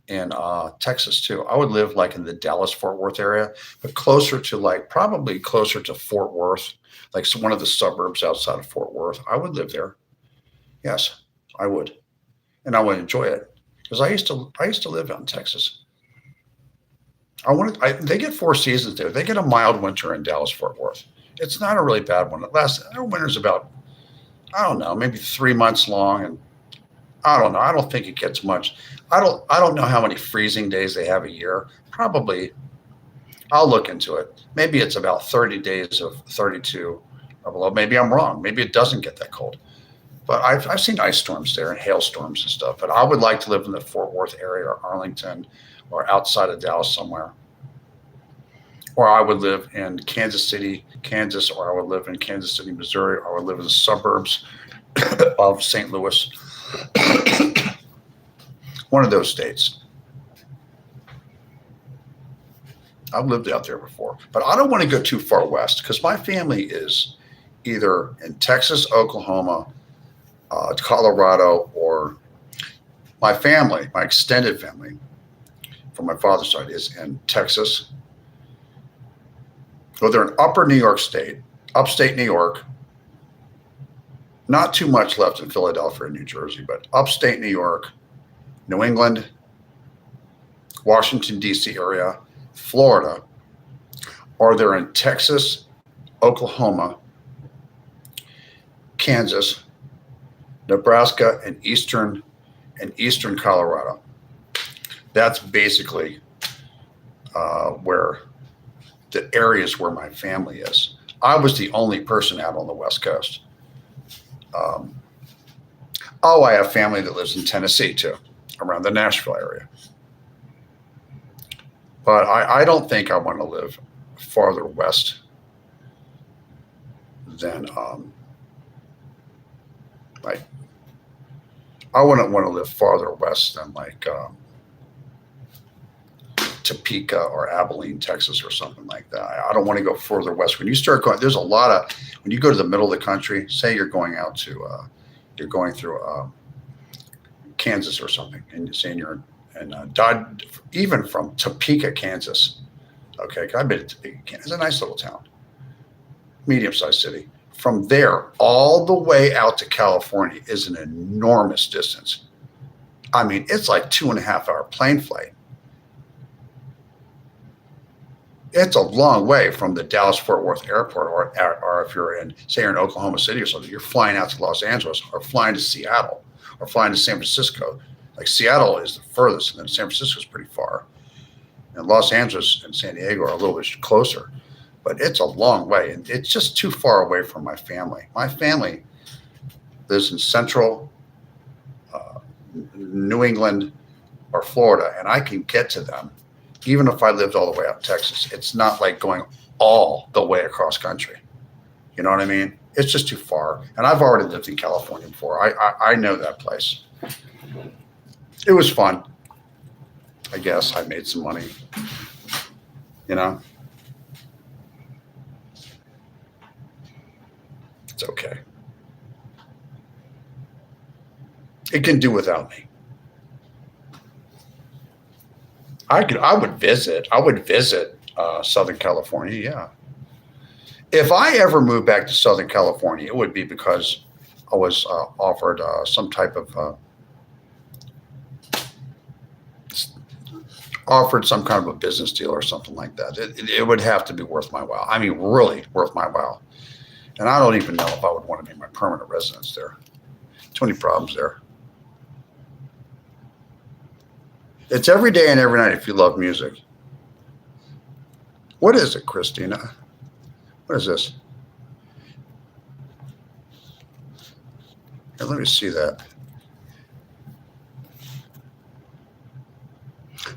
S1: in Texas too. I would live like in the Dallas-Fort Worth area, but probably closer to Fort Worth, like one of the suburbs outside of Fort Worth. I would live there. Yes, I would. And I would enjoy it because I used to live out in Texas. They get 4 seasons there. They get a mild winter in Dallas-Fort Worth. It's not a really bad one. Our winter's about, I don't know, maybe 3 months long, and I don't know. I don't think it gets much. I don't know how many freezing days they have a year. Probably, I'll look into it. Maybe it's about 30 days of 32 or below. Maybe I'm wrong. Maybe it doesn't get that cold. But I've seen ice storms there and hailstorms and stuff. But I would like to live in the Fort Worth area or Arlington or outside of Dallas somewhere. Or I would live in Kansas City, Kansas, or I would live in Kansas City, Missouri, or I would live in the suburbs of St. Louis. One of those states. I've lived out there before. But I don't want to go too far west because my family is either in Texas, Oklahoma, Colorado, or my extended family from my father's side is in Texas. So they're in upper New York State, upstate New York. Not too much left in Philadelphia and New Jersey, but upstate New York, New England, Washington, D.C. area, Florida, or they're in Texas, Oklahoma, Kansas, Nebraska, and eastern Colorado. That's basically where the areas where my family is. I was the only person out on the West Coast. I have family that lives in Tennessee too, around the Nashville area. But I don't think I want to live farther west than like I wouldn't want to live farther west than like Topeka or Abilene, Texas, or something like that. I don't want to go further west. When you start going, there's a lot of when you go to the middle of the country. Say you're going out to you're going through Kansas or something, and you're saying you're in Dodge, even from Topeka, Kansas. Okay, I've been to Topeka, Kansas. It's a nice little town, medium-sized city. From there all the way out to California is an enormous distance. I mean, it's like 2.5 hour plane flight. It's a long way from the Dallas-Fort Worth airport, or if you're in, say, you're in Oklahoma City or something, you're flying out to Los Angeles or flying to Seattle or flying to San Francisco. Like Seattle is the furthest, and then San Francisco is pretty far. And Los Angeles and San Diego are a little bit closer, but it's a long way, and it's just too far away from my family. My family lives in central New England or Florida, and I can get to them even if I lived all the way out in Texas. It's not like going all the way across country. You know what I mean? It's just too far. And I've already lived in California before. I know that place. It was fun. I guess I made some money. You know? It's okay. It can do without me. I would visit Southern California. Yeah. If I ever moved back to Southern California, it would be because I was offered some type of offered some kind of a business deal or something like that. It would have to be worth my while. I mean, really worth my while. And I don't even know if I would want to be my permanent residence there. Too many problems there. It's every day and every night if you love music. What is it, Christina? What is this? Here, let me see that.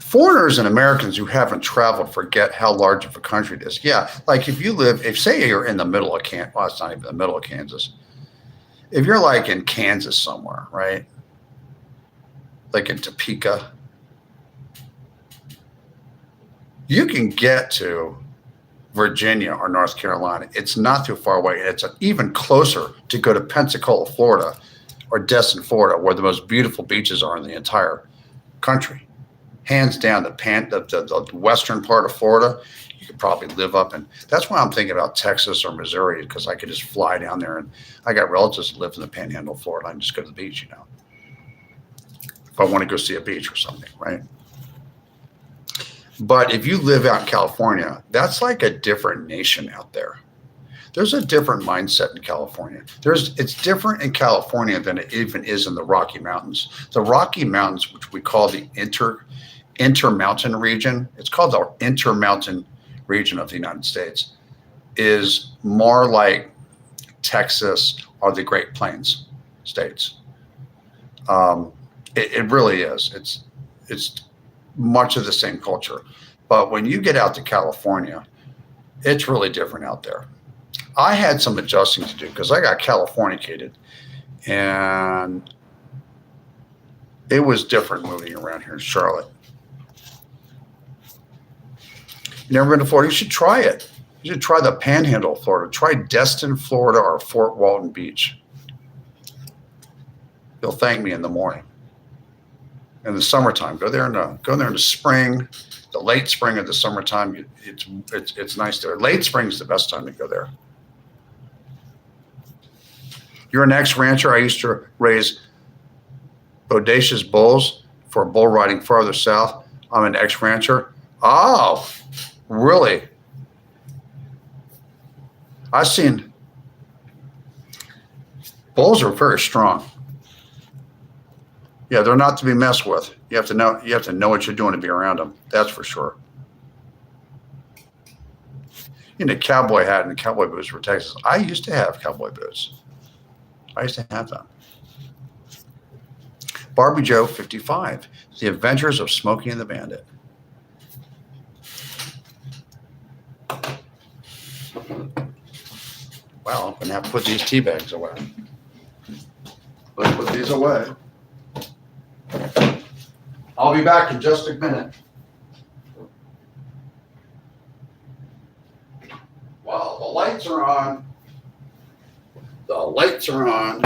S1: Foreigners and Americans who haven't traveled forget how large of a country it is. Yeah, like if say you're in the middle of Kansas, well, it's not even the middle of Kansas. If you're like in Kansas somewhere, right? Like in Topeka, you can get to Virginia or North Carolina. It's not too far away. It's even closer to go to Pensacola, Florida, or Destin, Florida, where the most beautiful beaches are in the entire country. Hands down, the western part of Florida, you could probably live up in. That's why I'm thinking about Texas or Missouri, because I could just fly down there, and I got relatives that live in the Panhandle of Florida. I can just go to the beach, if I want to go see a beach or something, right? But if you live out in California, that's like a different nation out there. There's a different mindset in California. It's different in California than it even is in the Rocky Mountains. The Rocky Mountains, which we call the Intermountain region, it's called the Intermountain region of the United States, is more like Texas or the Great Plains states. It really is. It's much of the same culture. But when you get out to California, it's really different out there. I had some adjusting to do because I got Californicated, and it was different moving around here in Charlotte. You never been to Florida? You should try it. You should try the Panhandle of Florida. Try Destin, Florida, or Fort Walton Beach. You'll thank me in the morning. In the summertime, go there in the spring, the late spring of the summertime. It's nice there. Late spring is the best time to go there. You're an ex-rancher. I used to raise bodacious bulls for bull riding farther south. I'm an ex-rancher. Oh, really? I've seen bulls are very strong. Yeah, they're not to be messed with. You have to know what you're doing to be around them. That's for sure. You need a cowboy hat and cowboy boots for Texas. I used to have cowboy boots. I used to have them. Barbie Joe 55. The Adventures of Smokey and the Bandit. Well, I'm gonna have to put these tea bags away. Let's put these away. I'll be back in just a minute. Well, the lights are on. The lights are on.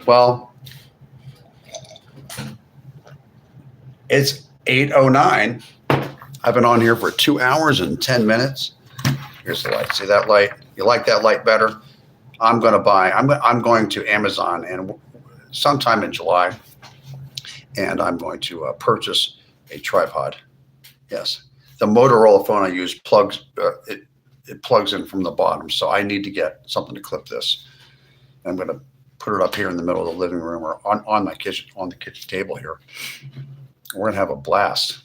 S1: Well, it's 8:09. I've been on here for 2 hours and 10 minutes. Here's the light. See that light? You like that light better? I'm going to Amazon and sometime in July, and I'm going to purchase a tripod. Yes. The Motorola phone I use plugs, it plugs in from the bottom. So I need to get something to clip this. I'm going to put it up here in the middle of the living room or on the kitchen table here. We're going to have a blast.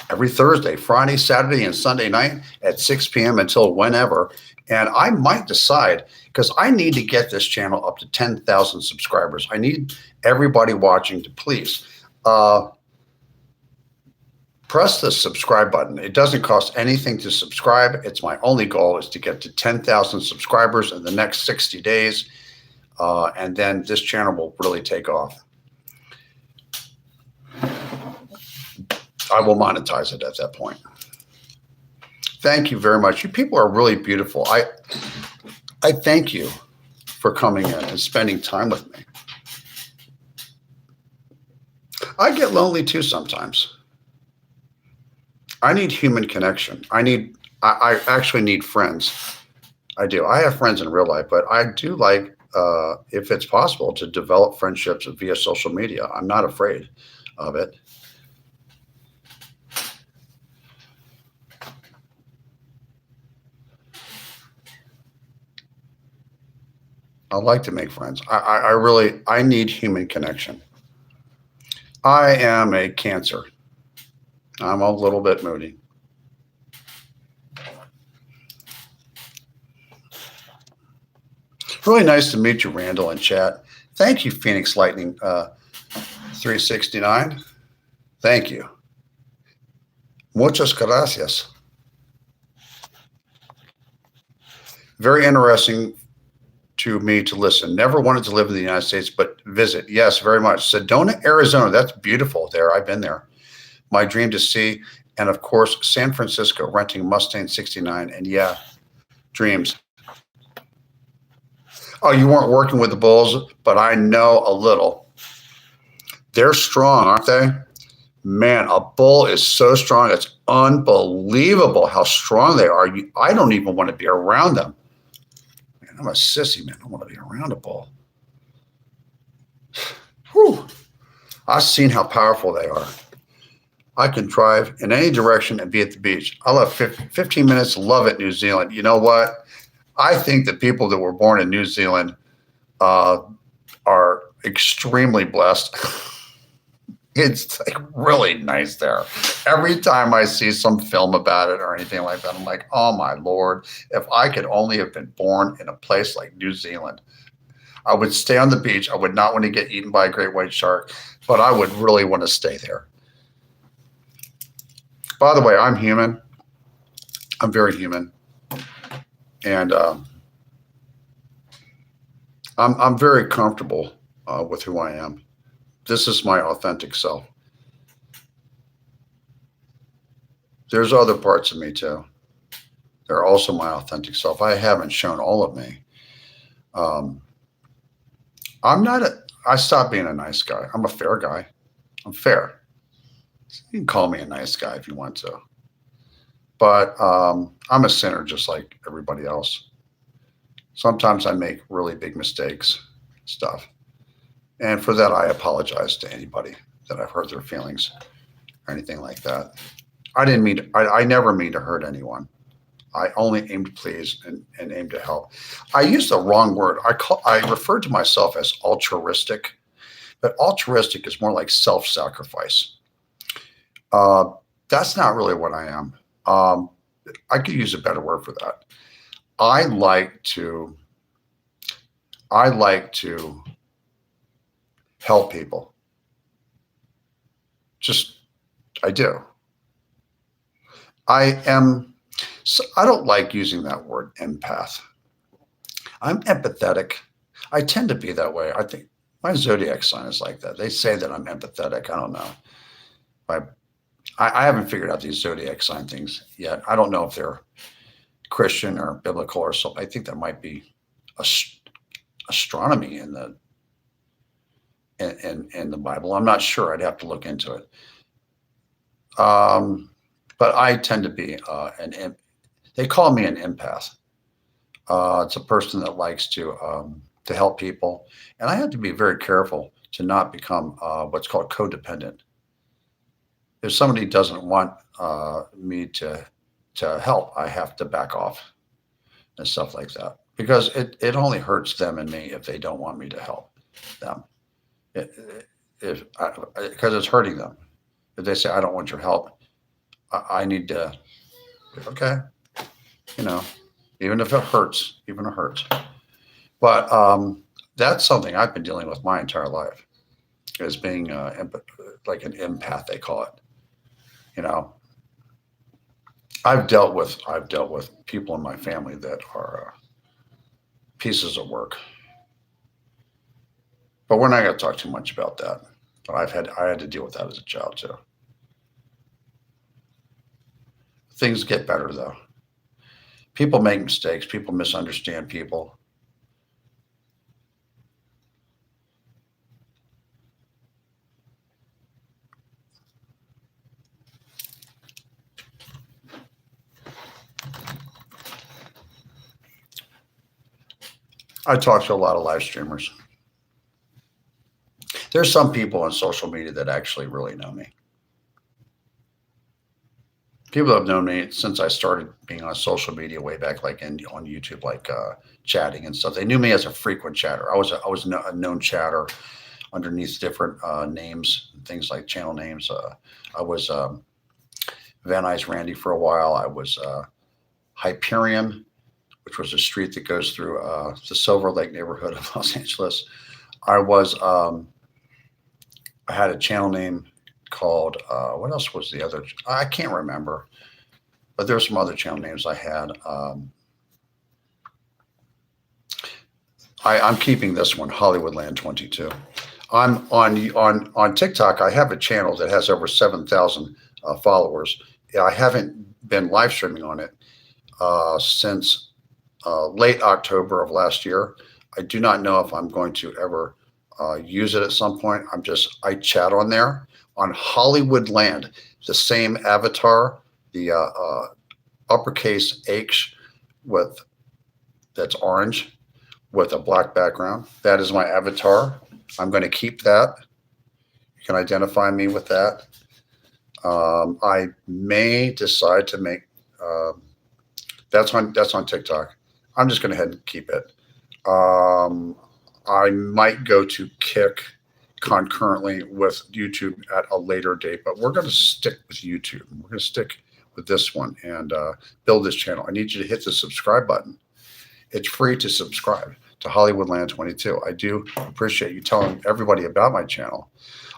S1: Every Thursday, Friday, Saturday, and Sunday night at 6 p.m. until whenever. And I might decide, because I need to get this channel up to 10,000 subscribers. I need everybody watching to please press the subscribe button. It doesn't cost anything to subscribe. It's my only goal is to get to 10,000 subscribers in the next 60 days. And then this channel will really take off. I will monetize it at that point. Thank you very much. You people are really beautiful. I thank you for coming in and spending time with me. I get lonely too sometimes. I need human connection. I actually need friends. I do. I have friends in real life, but I do like, if it's possible, to develop friendships via social media. I'm not afraid of it. I like to make friends. I need human connection. I am a Cancer. I'm a little bit moody. Really nice to meet you, Randall, in chat. Thank you, Phoenix Lightning 369. Thank you. Muchas gracias. Very interesting to me to listen. Never wanted to live in the United States, but visit. Yes, very much. Sedona, Arizona. That's beautiful there. I've been there. My dream to see. And of course, San Francisco, renting Mustang 69. And yeah, dreams. Oh, you weren't working with the bulls, but I know a little. They're strong, aren't they? Man, a bull is so strong. It's unbelievable how strong they are. I don't even want to be around them. Man, I'm a sissy, man. I don't want to be around a bull. Whew. I've seen how powerful they are. I can drive in any direction and be at the beach. I love 15 minutes, love it, New Zealand. You know what? I think the people that were born in New Zealand are extremely blessed. It's like really nice there. Every time I see some film about it or anything like that, I'm like, oh my Lord, if I could only have been born in a place like New Zealand. I would stay on the beach. I would not want to get eaten by a great white shark, but I would really want to stay there. By the way, I'm human. I'm very human. And I'm very comfortable with who I am. This is my authentic self. There's other parts of me too. They're also my authentic self. I haven't shown all of me. I stopped being a nice guy. I'm a fair guy. I'm fair. You can call me a nice guy if you want to. But I'm a sinner just like everybody else. Sometimes I make really big mistakes, stuff. And for that, I apologize to anybody that I've hurt their feelings or anything like that. I never mean to hurt anyone. I only aim to please and aim to help. I use the wrong word. I refer to myself as altruistic, but altruistic is more like self-sacrifice. That's not really what I am. I could use a better word for that. I like to help people. Just, I do. I am, so I don't like using that word empath. I'm empathetic. I tend to be that way. I think my zodiac sign is like that. They say that I'm empathetic. I don't know. I, I haven't figured out these zodiac sign things yet. I don't know if they're Christian or biblical or something. I think that might be astronomy in the Bible. I'm not sure. I'd have to look into it. But I tend to be they call me an empath. It's a person that likes to help people, and I have to be very careful to not become what's called codependent. If somebody doesn't want me to help, I have to back off and stuff like that because it only hurts them and me if they don't want me to help them. Because it's hurting them. If they say I don't want your help, I need to. Okay, you know, even if it hurts, even if it hurts. But that's something I've been dealing with my entire life, is being like an empath, they call it. You know, I've dealt with people in my family that are pieces of work, but we're not going to talk too much about that. But I had to deal with that as a child too. Things get better though. People make mistakes. People misunderstand people. I talk to a lot of live streamers. There's some people on social media that actually really know me. People have known me since I started being on social media way back, like on YouTube, like chatting and stuff. They knew me as a frequent chatter. I was a known chatter underneath different names and things like channel names. I was Van Nuys Randy for a while. I was Hyperion, which was a street that goes through the Silver Lake neighborhood of Los Angeles. I was I had a channel name called what else was the other? I can't remember, but there were some other channel names I had. I'm keeping this one, Hollywoodland22. I'm on TikTok. I have a channel that has over 7,000 followers. I haven't been live streaming on it since late October of last year. I do not know if I'm going to ever use it at some point. I chat on there on Hollywoodland, the same avatar, the uppercase H that's orange with a black background. That is my avatar. I'm going to keep that. You can identify me with that. I may decide to make that's on TikTok. I'm just going to head and keep it. I might go to Kick concurrently with YouTube at a later date, but we're going to stick with YouTube. We're going to stick with this one and build this channel. I need you to hit the subscribe button. It's free to subscribe to Hollywoodland22. I do appreciate you telling everybody about my channel.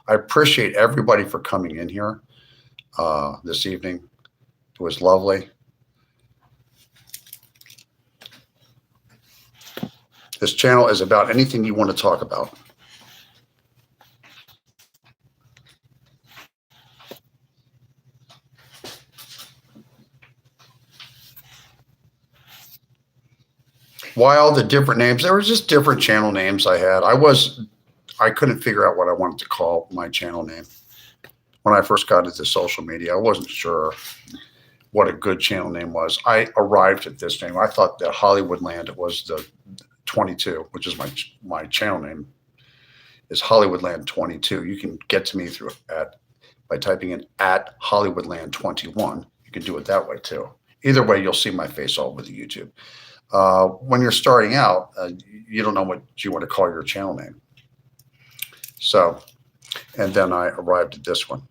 S1: I appreciate everybody for coming in here this evening. It was lovely. This channel is about anything you want to talk about. Why all the different names? There were just different channel names I had. I couldn't figure out what I wanted to call my channel name. When I first got into social media, I wasn't sure what a good channel name was. I arrived at this name. I thought that Hollywoodland was the 22, which is my channel name, is Hollywoodland22. You can get to me by typing in at Hollywoodland21. You can do it that way too. Either way, you'll see my face all over the YouTube. When you're starting out, you don't know what you want to call your channel name. So, and then I arrived at this one.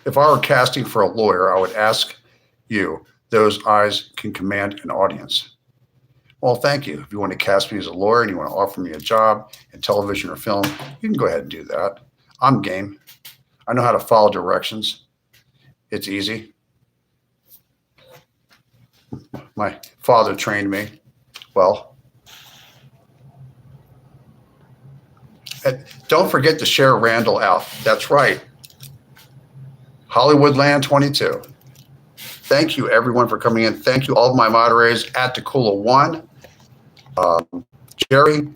S1: If I were casting for a lawyer, I would ask you, those eyes can command an audience. Well, thank you. If you want to cast me as a lawyer and you want to offer me a job in television or film, you can go ahead and do that. I'm game. I know how to follow directions. It's easy. My father trained me well. And don't forget to share Randall out. That's right. Hollywoodland22. Thank you, everyone, for coming in. Thank you, all of my moderators at Takula One, Jerry,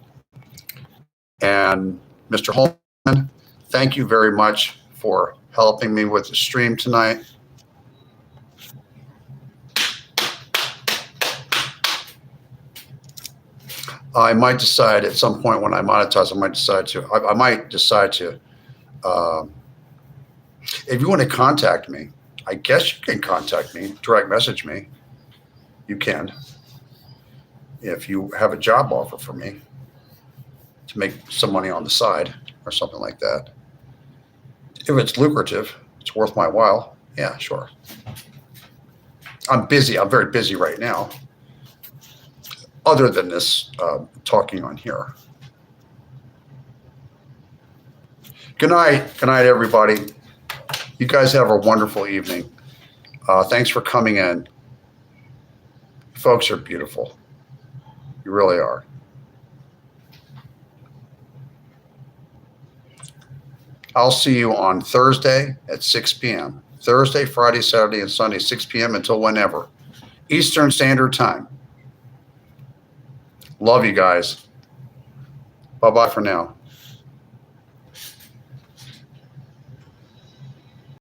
S1: and Mr. Holman. Thank you very much for helping me with the stream tonight. I might decide at some point when I monetize, I might decide to, if you want to contact me, I guess you can contact me, direct message me. You can. If you have a job offer for me to make some money on the side or something like that. If it's lucrative, it's worth my while. Yeah, sure. I'm busy. I'm very busy right now. Other than this talking on here. Good night. Good night, everybody. You guys have a wonderful evening. Thanks for coming in. You folks are beautiful. You really are. I'll see you on Thursday at 6 p.m. Thursday, Friday, Saturday, and Sunday, 6 p.m. until whenever. Eastern Standard Time. Love you guys. Bye-bye for now.